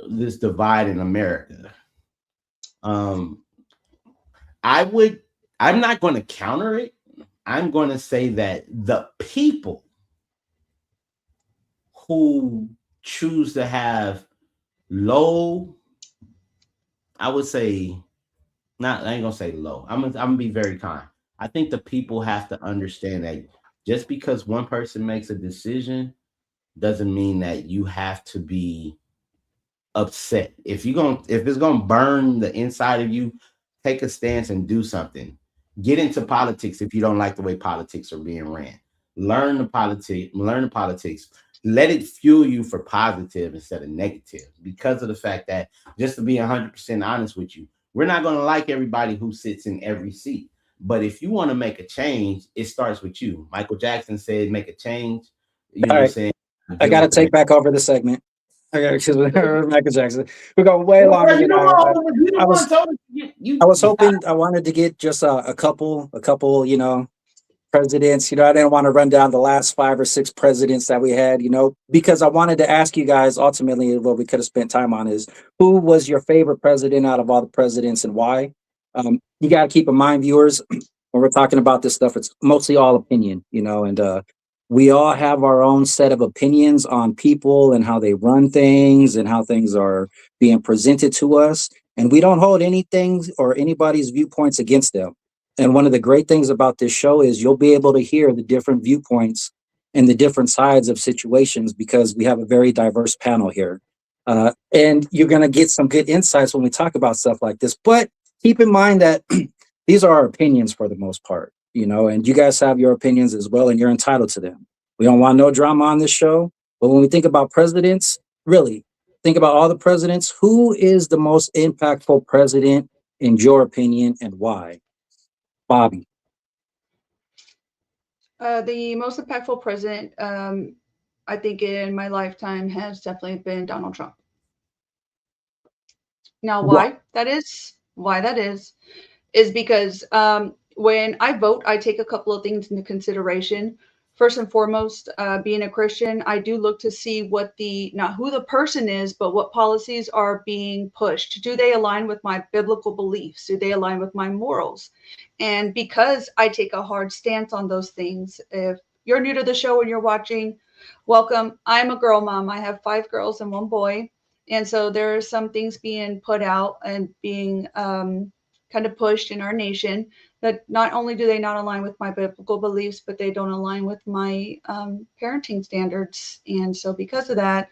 this divide in America. Um, I would, I'm not going to counter it. I'm going to say that the people who choose to have low, I would say, not, I ain't gonna say low. I'm gonna be very kind. I think the people have to understand that just because one person makes a decision doesn't mean that you have to be upset. If it's gonna burn the inside of you, take a stance and do something. Get into politics if you don't like the way politics are being ran. Learn the politics. Let it fuel you for positive instead of negative. Because of the fact that, just to be 100% honest with you, we're not going to like everybody who sits in every seat. But if you want to make a change, it starts with you. Michael Jackson said, "Make a change." You know All what I'm right, saying? I got to take back over the segment. I got because Michael Jackson. We're going way longer You than know what? You I know was. what? So I was hoping I wanted to get just a couple, presidents. I didn't want to run down the last 5 or 6 presidents that we had, because I wanted to ask you guys ultimately what we could have spent time on is who was your favorite president out of all the presidents and why? You got to keep in mind, viewers, when we're talking about this stuff, it's mostly all opinion, and we all have our own set of opinions on people and how they run things and how things are being presented to us. And we don't hold anything or anybody's viewpoints against them. And one of the great things about this show is you'll be able to hear the different viewpoints and the different sides of situations because we have a very diverse panel here. And you're going to get some good insights when we talk about stuff like this. But keep in mind that these are our opinions for the most part, and you guys have your opinions as well, and you're entitled to them. We don't want no drama on this show. But when we think about presidents, really think about all the presidents. Who is the most impactful president in your opinion and why? Bobby. The most impactful president, I think, in my lifetime has definitely been Donald Trump. Now, Why? why that is because when I vote, I take a couple of things into consideration. First and foremost, being a Christian, I do look to see what not who the person is, but what policies are being pushed. Do they align with my biblical beliefs? Do they align with my morals? And because I take a hard stance on those things, if you're new to the show and you're watching, welcome. I'm a girl mom. I have 5 girls and 1 boy. And so there are some things being put out and being kind of pushed in our nation that not only do they not align with my biblical beliefs, but they don't align with my parenting standards. And so because of that,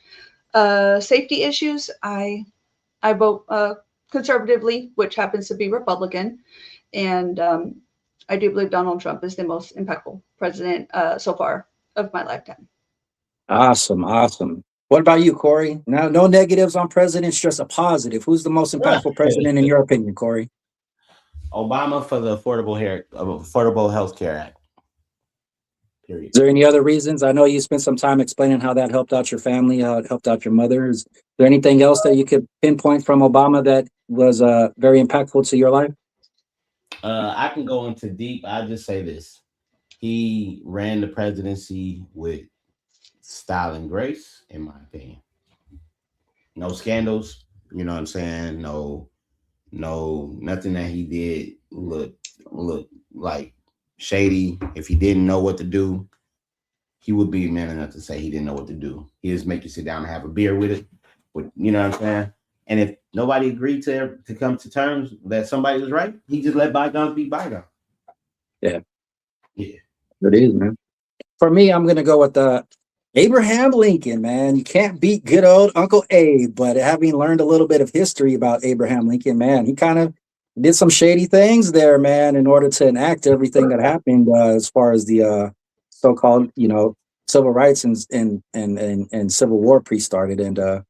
safety issues, I vote conservatively, which happens to be Republican. And I do believe Donald Trump is the most impactful president so far of my lifetime. Awesome, awesome. What about you, Corey? Now, no negatives on presidents, just a positive. Who's the most impactful president in your opinion, Corey? Obama for the Affordable Health Care Act. Period. Is there any other reasons? I know you spent some time explaining how that helped out your family, how it helped out your mother. Is there anything else that you could pinpoint from Obama that was very impactful to your life? I can go into deep. I'll just say this: he ran the presidency with style and grace, in my opinion. No scandals. You know what I'm saying? No, nothing that he did look like shady. If he didn't know what to do, he would be man enough to say he didn't know what to do. He just make you sit down and have a beer with it. You know what I'm saying? And if nobody agreed to come to terms that somebody was right, he just let bygones be bygones. Yeah. Yeah. It is, man. For me, I'm gonna go with Abraham Lincoln, man. You can't beat good old Uncle Abe. But having learned a little bit of history about Abraham Lincoln, man, he kind of did some shady things there, man, in order to enact everything that happened as far as the so-called, civil rights and civil war pre-started. And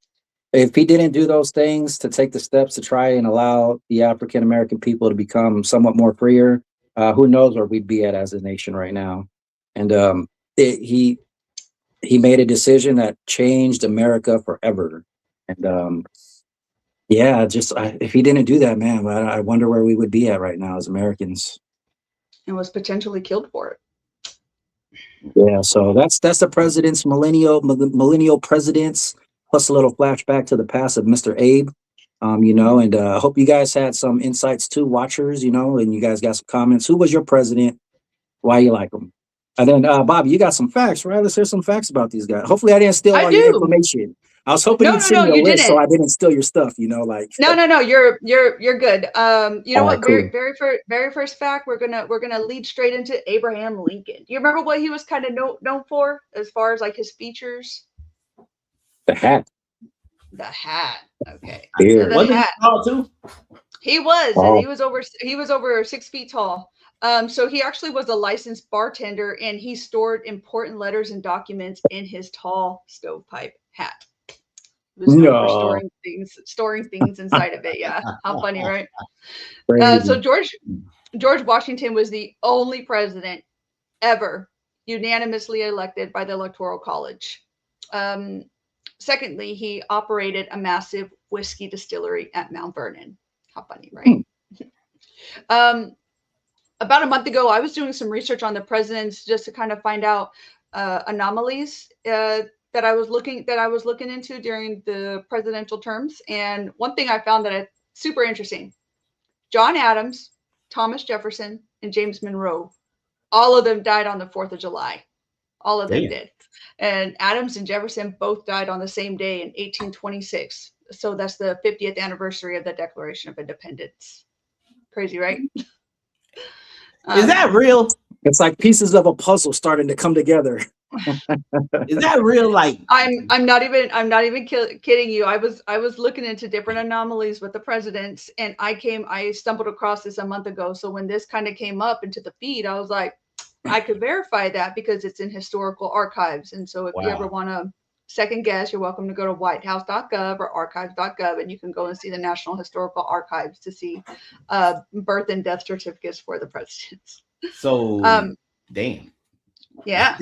if he didn't do those things to take the steps to try and allow the African American people to become somewhat more freer, who knows where we'd be at as a nation right now. And he made a decision that changed America forever. And Yeah, just if he didn't do that, man, I wonder where we would be at right now as Americans. And was potentially killed for it. Yeah, so that's the president's millennial presidents, plus a little flashback to the past of Mr. Abe. And I hope you guys had some insights too, watchers, and you guys got some comments. Who was your president? Why you like him? And then Bobby, you got some facts, right? Let's hear some facts about these guys. Hopefully I didn't steal I all your do. information. I was hoping No, you'd no, send no, me a you list so didn't. I didn't steal your stuff, like No. You're good. You know all right, what? cool. Very first fact. We're gonna lead straight into Abraham Lincoln. Do you remember what he was kind of known for as far as like his features? The hat. The hat. Okay. So Beard. the Wasn't he hat. tall too? He was. Oh. He was over 6 feet tall. So he actually was a licensed bartender, and he stored important letters and documents in his tall stovepipe hat. He was known for No. storing things inside of it. Yeah, how funny, right? Crazy. So George Washington was the only president ever unanimously elected by the Electoral College. Secondly, he operated a massive whiskey distillery at Mount Vernon. How funny, right? About a month ago, I was doing some research on the presidents just to kind of find out anomalies that I was looking into during the presidential terms. And one thing I found that is super interesting: John Adams, Thomas Jefferson, and James Monroe, all of them died on the 4th of July. All of them Damn. did. And Adams and Jefferson both died on the same day in 1826. So that's the 50th anniversary of the Declaration of Independence. Crazy, right? Is that real? It's like pieces of a puzzle starting to come together. Is that real? Like I'm not even kidding you. I was looking into different anomalies with the presidents, and I stumbled across this a month ago. So when this kind of came up into the feed, I was like, I could verify that because it's in historical archives. And so if you ever want to second guess, you're welcome to go to whitehouse.gov or archives.gov, and you can go and see the National Historical Archives to see birth and death certificates for the presidents. So damn. Yeah.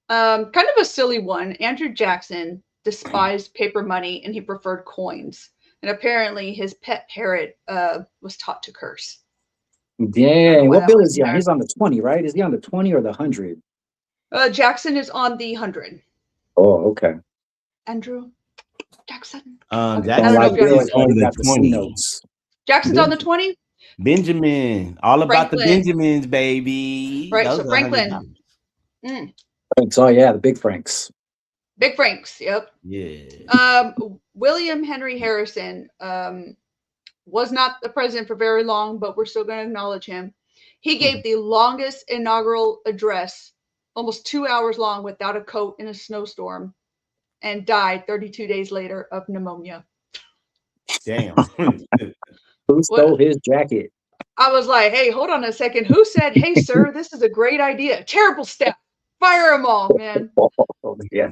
Kind of a silly one. Andrew Jackson despised paper money and he preferred coins. And apparently his pet parrot was taught to curse. Dang, what bill is he on? He's on the 20, right? Is he on the 20 or the 100? Jackson is on the 100. Oh, okay. Andrew Jackson. Okay. Don't like bills, on but he the got the C 20. notes. Jackson's on the 20? Benjamin. All about the Benjamins, baby. Right, Those so Franklin. Franks, oh yeah, the big Franks. Big Franks, yep. Yeah. William Henry Harrison was not the president for very long, but we're still going to acknowledge him. He gave the longest inaugural address, almost 2 hours long, without a coat in a snowstorm, and died 32 days later of pneumonia. Damn. Who stole his jacket? I was like, hey, hold on a second. Who said, hey, sir, this is a great idea? Terrible step. Fire them all, man. Yeah.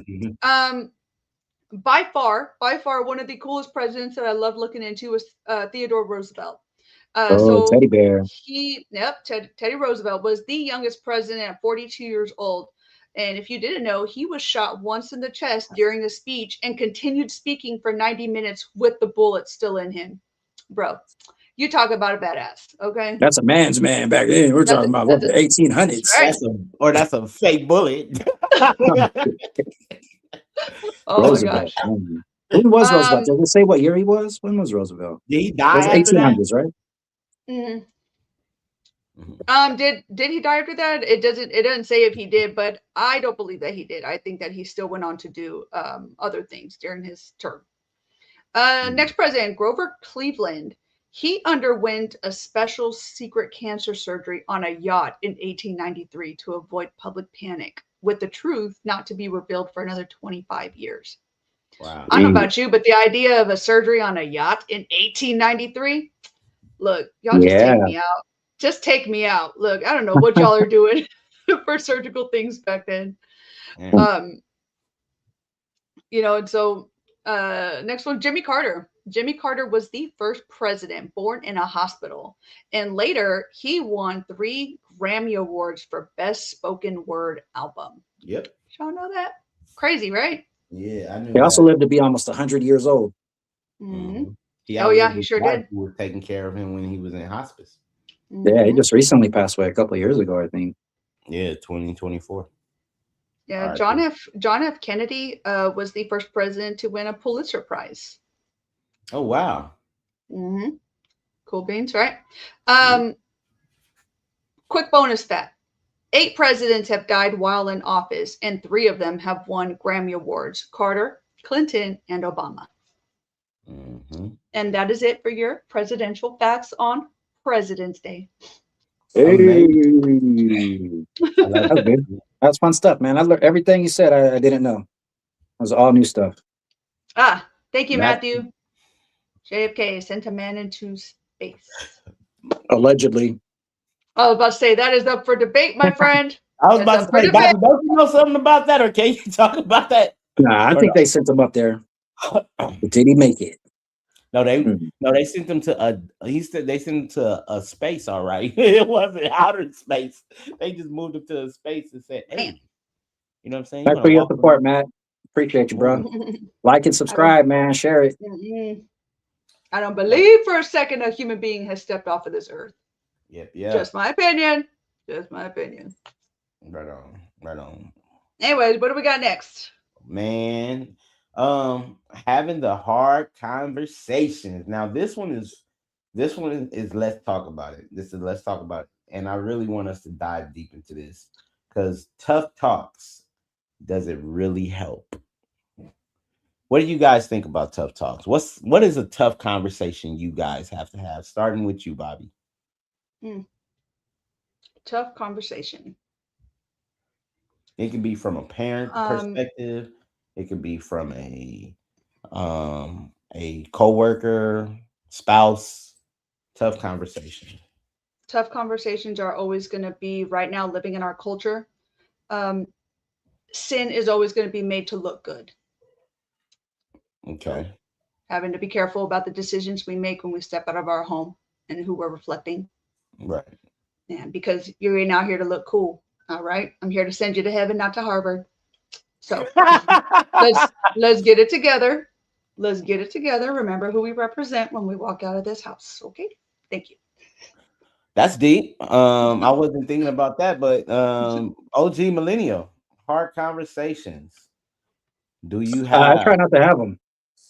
By far, one of the coolest presidents that I love looking into was Theodore Roosevelt. Teddy bear. Teddy Roosevelt was the youngest president at 42 years old. And if you didn't know, he was shot once in the chest during a speech and continued speaking for 90 minutes with the bullet still in him. Bro, you talk about a badass, okay? That's a man's man back then. We're talking about what, the 1800s. Right. That's a fake bullet. Oh Roosevelt. my gosh. When was Roosevelt? Did it say what year he was? When was Roosevelt? Did he die? It was 1800s, right? Mm-hmm. Did he die after that? It doesn't say if he did, but I don't believe that he did. I think that he still went on to do other things during his term. Next president, Grover Cleveland. He underwent a special secret cancer surgery on a yacht in 1893 to avoid public panic, with the truth not to be revealed for another 25 years. Wow. I don't know about you, but the idea of a surgery on a yacht in 1893, look, y'all just take me out. Just take me out. Look, I don't know what y'all are doing for surgical things back then. And so next one, Jimmy Carter. Jimmy Carter was the first president born in a hospital. And later, he won 3 Grammy Awards for Best Spoken Word Album. Yep. Y'all know that? Crazy, right? Yeah, I knew He also that. lived to be almost 100 years old. Hmm. He Oh yeah, outlived he his sure wife did. who was taking care of him when he was in hospice. Yeah, he Hmm. just recently passed away a couple of years ago, I think. Yeah, 2024. Yeah, All right. John F. Kennedy was the first president to win a Pulitzer Prize. Oh wow. Hmm. Cool beans, right? Yeah. Quick bonus stat. 8 presidents have died while in office, and 3 of them have won Grammy Awards: Carter, Clinton, and Obama. Mm-hmm. And that is it for your presidential facts on President's Day. Hey, Amazing. I love that's good. That's fun stuff, man. I learned everything you said. I didn't know. It was all new stuff. Thank you, that. Matthew. JFK sent a man into space. Allegedly. I was about to say that is up for debate, my friend. I was That's about up to for say, debate. Bobby, don't you know something about that, or can you talk about that? Nah, I Or think they sent him up there. no? But did he make it? No, they sent him to a. He said they sent him to a space. All right, it wasn't outer space. They just moved him to a space and said, Man. "Hey, you know what I'm saying? You Thanks want to for your walk support, around?" Matt. Appreciate you, bro. I Like and don't. subscribe, man. Share it. I don't believe for a second a human being has stepped off of this earth. Yep, Just yep. my opinion. Just my opinion. Right on, right on. Anyways, what do we got next? Man, having the hard conversations. Now, this one is let's talk about it. This is let's talk about it, and I really want us to dive deep into this because tough talks, does it really help? What do you guys think about tough talks? What is a tough conversation you guys have to have? Starting with you, Bobby. Hmm. Tough conversation. It could be from a parent Um, perspective. It could be from a coworker, spouse. Tough conversation. Tough conversations are always going to be right now living in our culture. Um, sin is always going to be made to look good. So Okay. having to be careful about the decisions we make when we step out of our home and who we're reflecting. Right. And because you're not here to look cool. All right. I'm here to send you to heaven, not to Harvard. So let's get it together. Let's get it together. Remember who we represent when we walk out of this house. Okay. Thank you. That's deep. I wasn't thinking about that, but OG millennial hard conversations. Do you I have? try not to have them.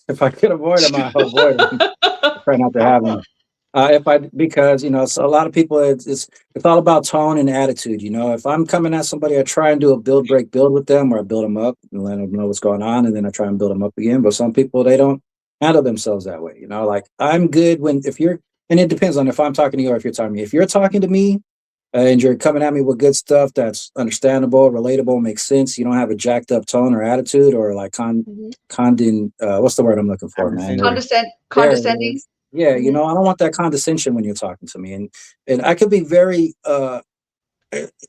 If I could avoid them, I avoid them. I try not to How have come? them. If I because so a lot of people it's all about tone and attitude. If I'm coming at somebody, I try and do a build break build with them, or I build them up and let them know what's going on, and then I try and build them up again. But some people they don't handle themselves that way. Like I'm good when if you're and it depends on if I'm talking to you or if you're talking to me. If you're talking to me and you're coming at me with good stuff that's understandable, relatable, makes sense. You don't have a jacked up tone or attitude or like Mhm. what's the word I'm looking for, man? Condescension. There it Condescending. is. Yeah, Hmm. I don't want that condescension when you're talking to me. And I could be very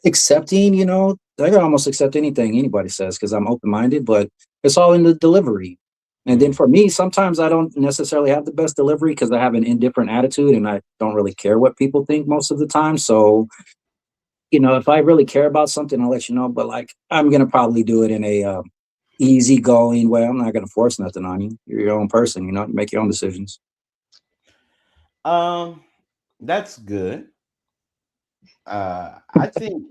accepting, I can almost accept anything anybody says because I'm open-minded, but it's all in the delivery. And then Mm. for me, sometimes I don't necessarily have the best delivery because I have an indifferent attitude and I don't really care what people think most of the time. So if I really care about something, I'll let you know. But like, I'm gonna probably do it in a easygoing way. I'm not gonna force nothing on you. You're your own person. You make your own decisions. Um, that's good. I think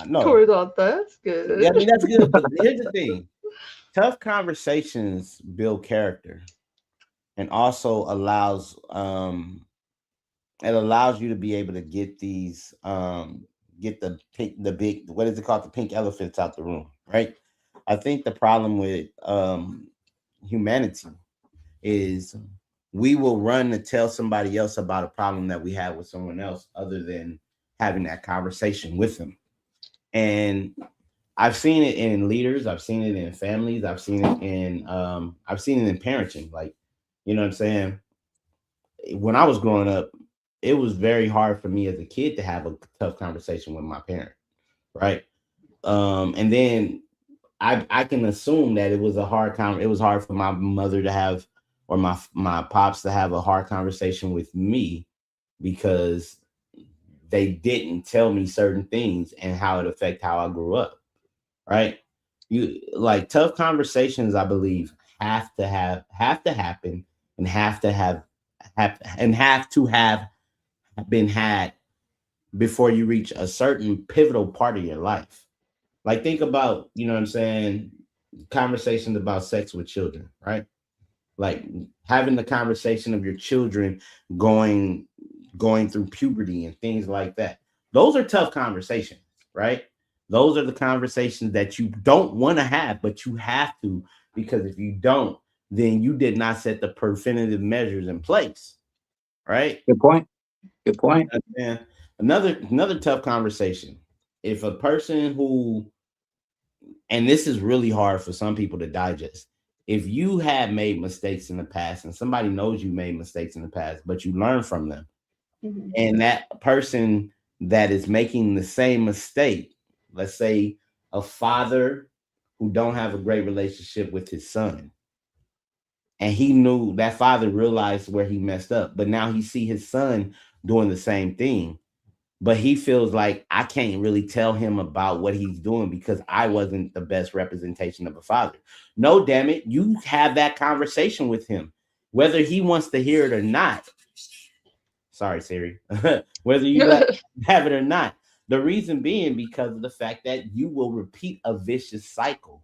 no. Corey thought that's Yeah, I good. mean that's good. But here's the thing: tough conversations build character, and also allows you to be able to get these get the big, what is it called, the pink elephants out the room, right? I think the problem with humanity is we will run to tell somebody else about a problem that we have with someone else other than having that conversation with them. And I've seen it in leaders, I've seen it in families, I've seen it in parenting. Like, you know what I'm saying? When I was growing up, it was very hard for me as a kid to have a tough conversation with my parent, right? And then I can assume that it was hard for my mother to have, or my pops to have a hard conversation with me because they didn't tell me certain things and how it affect how I grew up, right? You like tough conversations, I believe, have to happen and have to have been had before you reach a certain pivotal part of your life. Like think about, you know what I'm saying, conversations about sex with children, right? Like having the conversation of your children going going through puberty and things like that. Those are tough conversations, right? Those are the conversations that you don't want to have, but you have to, because if you don't, then you did not set the preventative measures in place, right? Good point. Good point. And another tough conversation. If a person who, and this is really hard for some people to digest, if you have made mistakes in the past and somebody knows you made mistakes in the past, but you learn from them, Mhm. and that person that is making the same mistake, let's say a father who don't have a great relationship with his son, and he knew that father realized where he messed up, but now he see his son doing the same thing, but he feels like I can't really tell him about what he's doing because I wasn't the best representation of a father. No, damn it, you have that conversation with him, whether he wants to hear it or not. Sorry, Siri. Whether you let have it or not. The reason being because of the fact that you will repeat a vicious cycle.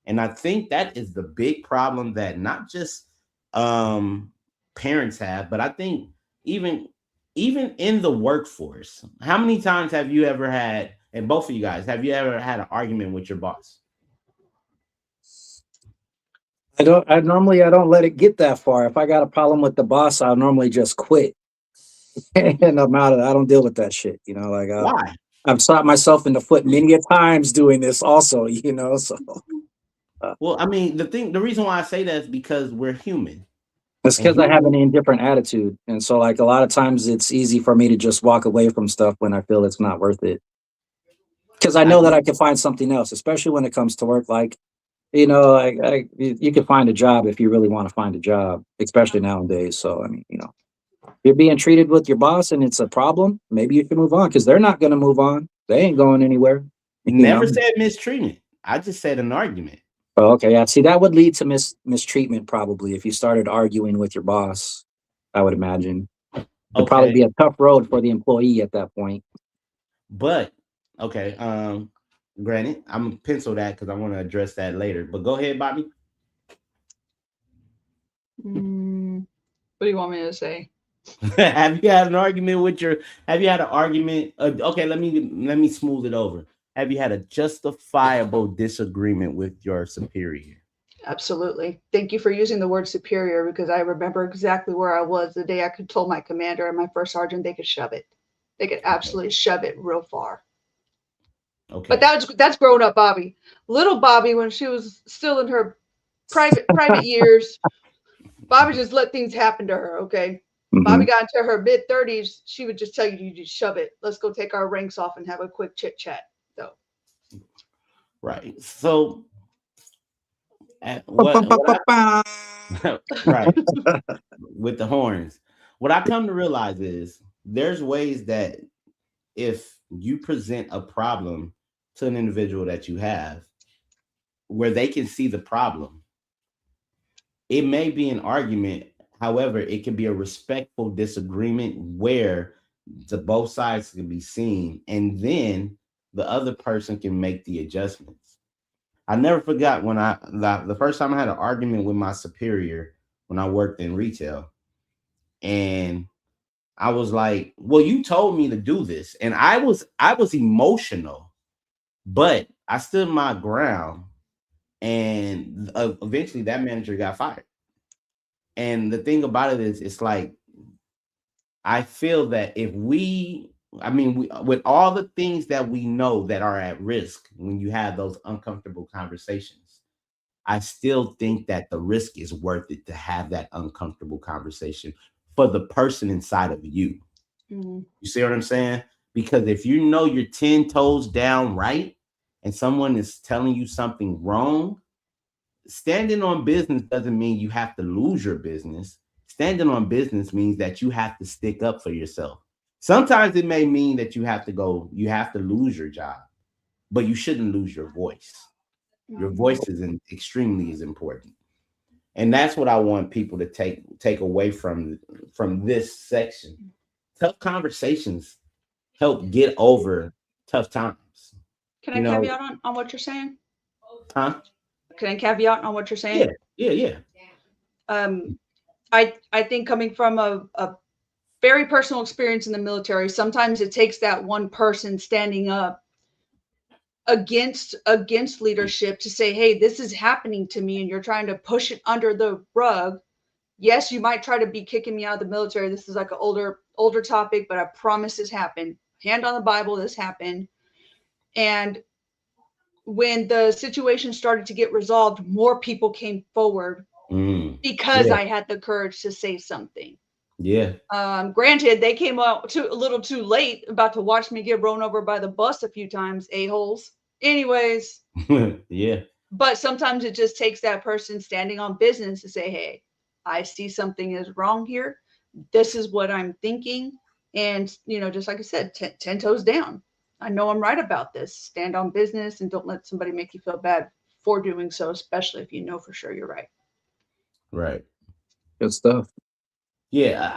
And I think that is the big problem that not just um parents have, but I think even even in the workforce. How many times have you ever had, and both of you guys, have you ever had an argument with your boss? I don't let it get that far. If I got a problem with the boss, I'll normally just quit. And I'm out of I don't deal with that shit. Like Why? I've shot myself in the foot many a times doing this also, so uh, Well, I mean, the reason why I say that is because we're human. it's And because I have an humans, indifferent attitude. And so like a lot of times it's easy for me to just walk away from stuff when I feel it's not worth it. Because I I know that I can find something else, especially when it comes to work. Like, you can find a job if you really want to find a job, especially nowadays. So I mean, you're being treated with your boss and it's a problem, maybe you can move on because they're not going to move on. They ain't going anywhere. you know never said mistreatment. I just said an argument. Oh, okay, yeah. See, that would lead to mistreatment probably if you started arguing with your boss. I would imagine it'd probably Okay. be a tough road for the employee at that point. But okay, granted, I'm gonna pencil that because I want to address that later. But go ahead, Bobby. Mm, what do you want me to say? Have you had an argument with your? Have you had an argument? Okay, let me smooth it over. Have you had a justifiable disagreement with your superior? Absolutely. Thank you for using the word superior because I remember exactly where I was the day I could told my commander and my first sergeant they could shove it. They could Okay. absolutely shove it real far. But Okay. that's grown up Bobby. Little Bobby, when she was still in her private years, Bobby just let things happen to her. Okay. Bobby Hmm. got into her mid 30s. She would just tell you, you just shove it. Let's go take our ranks off and have a quick chit chat. So, Right. So, I right with the horns. What I come to realize is there's ways that if you present a problem to an individual that you have where they can see the problem, it may be an argument. However, it can be a respectful disagreement where the both sides can be seen, and then the other person can make the adjustments. I never forgot when the first time I had an argument with my superior when I worked in retail, and I was like, "Well, you told me to do this," and I was emotional, but I stood my ground, and eventually that manager got fired. And the thing about it is, it's like I feel that if we, I mean, with all the things that we know that are at risk when you have those uncomfortable conversations, I still think that the risk is worth it to have that uncomfortable conversation for the person inside of you. mm, You see what I'm saying? Because if you know you're 10 toes down right and someone is telling you something wrong, standing on business doesn't mean you have to lose your business. Standing on business means that you have to stick up for yourself. Sometimes it may mean that you have to lose your job, but you shouldn't lose your voice. Your voice is extremely is important, and that's what I want people to take away from this section. Tough conversations help get over tough times. Can I You know, caveat on what you're saying? huh? Can I caveat on what you're Yeah, saying? yeah. Um, I think coming from a very personal experience in the military, sometimes it takes that one person standing up against leadership to say, hey, this is happening to me, and you're trying to push it under the rug. Yes, you might try to be kicking me out of the military. This is like an older topic, but I promise this happened. Hand on the Bible, this happened. And when the situation started to get resolved, more people came forward because Yeah, I had the courage to say something. yeah, Granted, they came out a little too late, about to watch me get run over by the bus a few times, a-holes. Anyways, yeah, but sometimes it just takes that person standing on business to say, hey, I see something is wrong here. This is what I'm thinking. And, just like I said, 10 toes down. I know I'm right about this. Stand on business and don't let somebody make you feel bad for doing so, especially if you know for sure you're right. right. Good stuff. Yeah,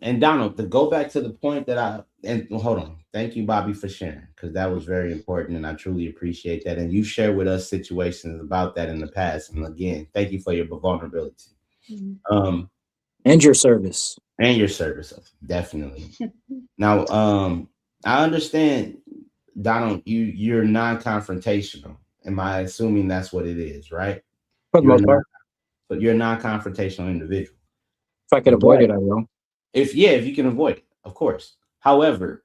and Donald, to go back to the point that well, hold on. Thank you, Bobby, for sharing, because that was very important and I truly appreciate that. And you shared with us situations about that in the past. And again, thank you for your vulnerability. Mhm. And your service. And your service, definitely. Now, I understand, Donald, you're non-confrontational. Am I assuming that's what it is, right? For the You're most not, part. but you're a non-confrontational individual. If I could avoid But it, I will. if you can avoid it, of course. However,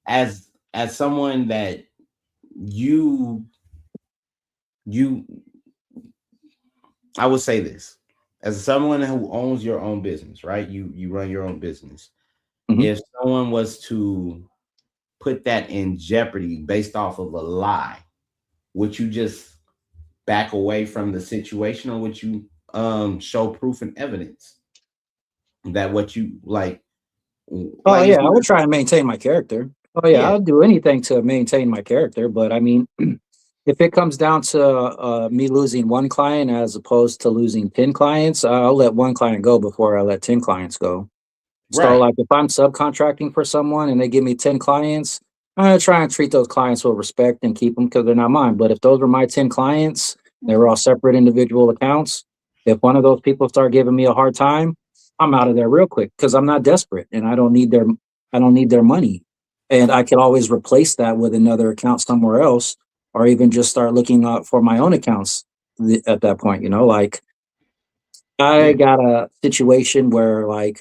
as someone that you you I would say this, as someone who owns your own business, right? You run your own business. Mhm. If someone was to put that in jeopardy based off of a lie, would you just back away from the situation, or would you show proof and evidence that what you Oh like it's yeah, I not would try and maintain my character. Oh yeah, yeah, I'll do anything to maintain my character. But I mean, if it comes down to me losing one client as opposed to losing 10 clients, I'll let one client go before I let 10 clients go. So right, like if I'm subcontracting for someone and they give me 10 clients, I'm gonna try and treat those clients with respect and keep them because they're not mine. But if those were my 10 clients, they were all separate individual accounts. If one of those people start giving me a hard time, I'm out of there real quick because I'm not desperate and I don't need their money. And I can always replace that with another account somewhere else, or even just start looking out for my own accounts at that point. Like I yeah, got a situation where we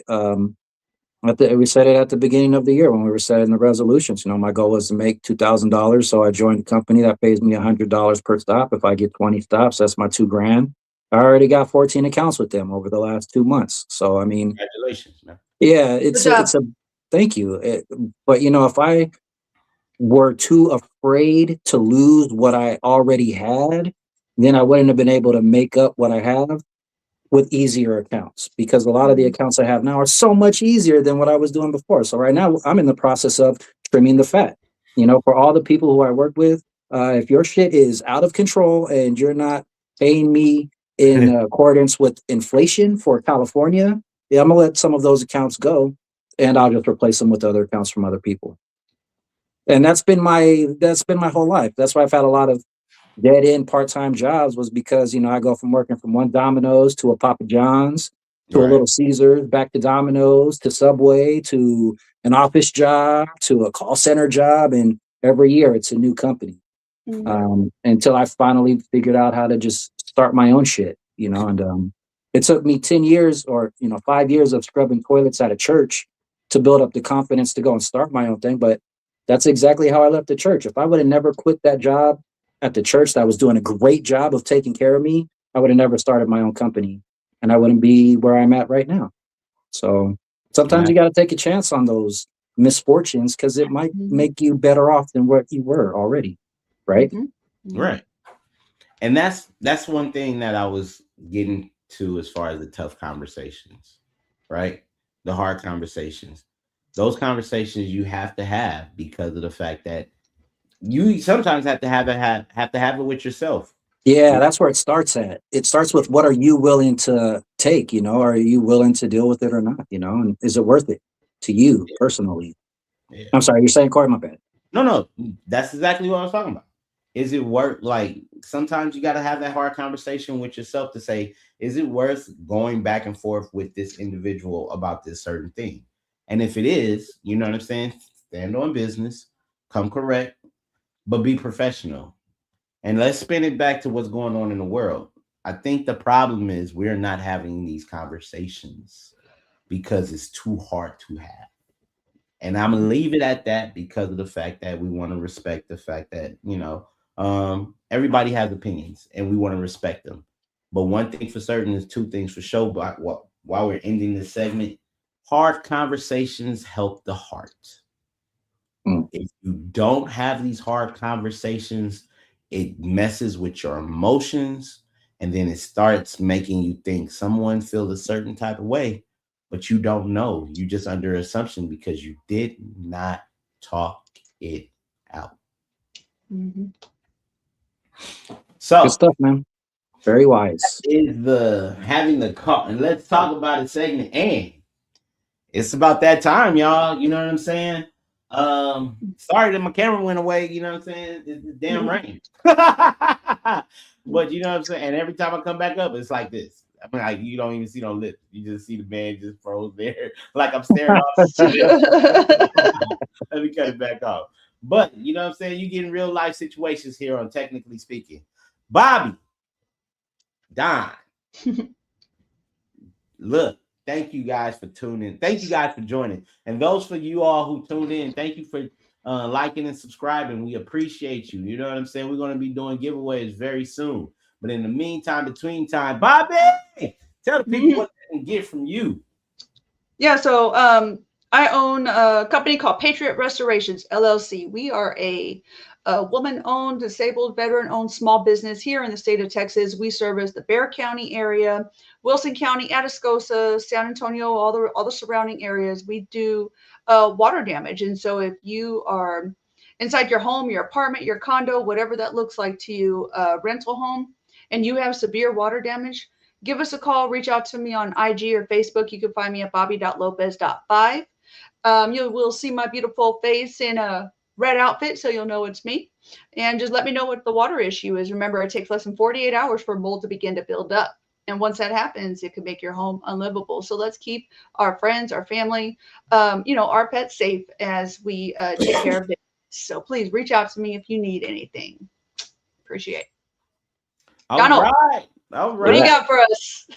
said it at the beginning of the year when we were setting the resolutions. My goal was to make $2,000. So I joined a company that pays me $100 per stop. If I get 20 stops, that's my 2 grand. I already got 14 accounts with them over the last 2 months. So I mean, congratulations, man. yeah, Good it's job. a thank you. But if I were too afraid to lose what I already had, then I wouldn't have been able to make up what I have with easier accounts because a lot of the Mhm. accounts I have now are so much easier than what I was doing before. So right now I'm in the process of trimming the fat. For all the people who I work with, if your shit is out of control and you're not paying me in accordance with inflation for California, yeah, I'm gonna let some of those accounts go, and I'll just replace them with other accounts from other people. And that's been my whole life. That's why I've had a lot of dead end part time jobs was because I go from working from one Domino's to a Papa John's to a Right. Little Caesars, back to Domino's to Subway to an office job to a call center job, and every year it's a new company. Mhm. Until I finally figured out how to just start my own shit, and it took me 10 years or 5 years of scrubbing toilets at a church to build up the confidence to go and start my own thing. But that's exactly how I left the church. If I would have never quit that job at the church that was doing a great job of taking care of me, I would have never started my own company and I wouldn't be where I'm at right now. So sometimes Right. you got to take a chance on those misfortunes because it might Mhm. make you better off than what you were already. Right. Mhm. Mhm. Right. And that's one thing that I was getting to as far as the tough conversations, right? The hard conversations. Those conversations you have to have because of the fact that you sometimes have to have it with yourself. Yeah, that's where it starts at. It starts with what are you willing to take, you know? Are you willing to deal with it or not, you know? And is it worth it to you Yeah. personally? Yeah. I'm sorry, you're saying Corey, my bad. No, that's exactly what I was talking about. Is it worth, like, sometimes you got to have that hard conversation with yourself to say, is it worth going back and forth with this individual about this certain thing? And if it is, you know what I'm saying? Stand on business, come correct, but be professional. And let's spin it back to what's going on in the world. I think the problem is we're not having these conversations because it's too hard to have. And I'm gonna leave it at that because of the fact that we want to respect the fact that, everybody has opinions and we want to respect them. But one thing for certain is two things for sure. But while we're ending this segment, hard conversations help the heart. Mm. If you don't have these hard conversations, it messes with your emotions, and then it starts making you think someone feels a certain type of way, but you don't know. You just under assumption because you did not talk it out. Mhm. Good So stuff, man. Very wise. is the having the call, and let's talk about it segment. And it's about that time, y'all. You know what I'm saying? Sorry that my camera went away. You know what I'm saying? It's the damn rain. But you know what I'm saying? And every time I come back up, it's like this. I mean, like, you don't even see no lips. You just see the man just froze there, like I'm staring off. Let me cut it back off. But you know what I'm saying? You get in real life situations here on Technically Speaking. Bobby, Don, look, thank you guys for tuning. Thank you guys for joining. And those for you all who tuned in, thank you for liking and subscribing. We appreciate you. You know what I'm saying? We're going to be doing giveaways very soon. But in the meantime, between time, Bobby, tell the people Mhm. what they can get from you. Yeah, so I own a company called Patriot Restorations LLC. We are a woman-owned, disabled, veteran-owned small business here in the state of Texas. We service the Bexar County area, Wilson County, Atascosa, San Antonio, all the surrounding areas. We do water damage, and so if you are inside your home, your apartment, your condo, whatever that looks like to you, rental home, and you have severe water damage, give us a call, reach out to me on IG or Facebook. You can find me at bobby.lopez.5. You will see my beautiful face in a red outfit, so you'll know it's me. And just let me know what the water issue is. Remember, it takes less than 48 hours for mold to begin to build up. And once that happens, it can make your home unlivable. So let's keep our friends, our family, our pets safe as we take care of it. So please reach out to me if you need anything. Appreciate it. All Donald, right. All what do you Yeah. right. got for us?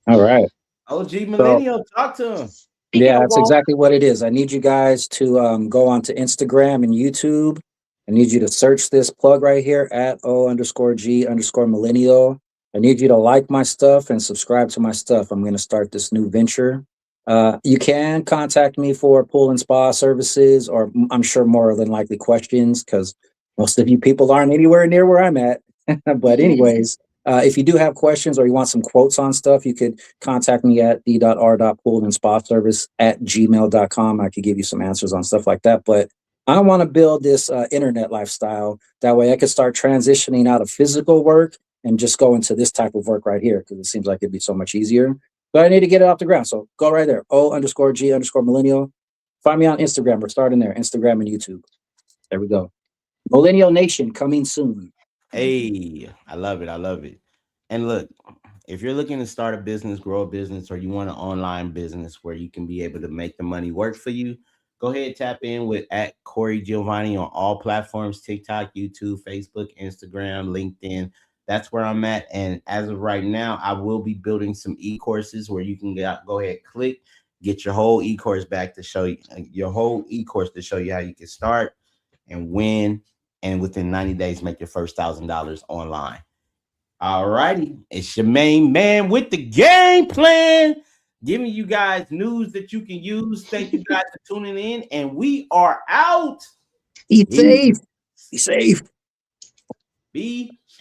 All right. OG So Millennial, talk to him. Speaking yeah, of that's water. exactly what it is. I need you guys to go onto Instagram and YouTube. I need you to search this plug right here at O_G_millennial. I need you to like my stuff and subscribe to my stuff. I'm going to start this new venture. You can contact me for pool and spa services, or I'm sure more than likely questions, because most of you people aren't anywhere near where I'm at. But anyways, if you do have questions or you want some quotes on stuff, you could contact me at d.r.poolandspaservice@gmail.com. I could give you some answers on stuff like that. But I want to build this internet lifestyle. That way I could start transitioning out of physical work and just go into this type of work right here, because it seems like it'd be so much easier. But I need to get it off the ground. So go right there. O_G_millennial. Find me on Instagram. We're starting there. Instagram and YouTube. There we go. Millennial Nation coming soon. Hey, I love it. I love it. And look, if you're looking to start a business, grow a business, or you want an online business where you can be able to make the money work for you, go ahead, tap in with at Corey Giovanni on all platforms: TikTok, YouTube, Facebook, Instagram, LinkedIn. That's where I'm at. And as of right now, I will be building some e-courses where you can go ahead, click, get your whole e-course back to show you your whole e-course to show you how you can start and win, and within 90 days make your first $1,000 online. All righty, it's your main man with the game plan, giving you guys news that you can use. Thank you guys for tuning in, and we are out. Be Peace. safe. Be safe. Be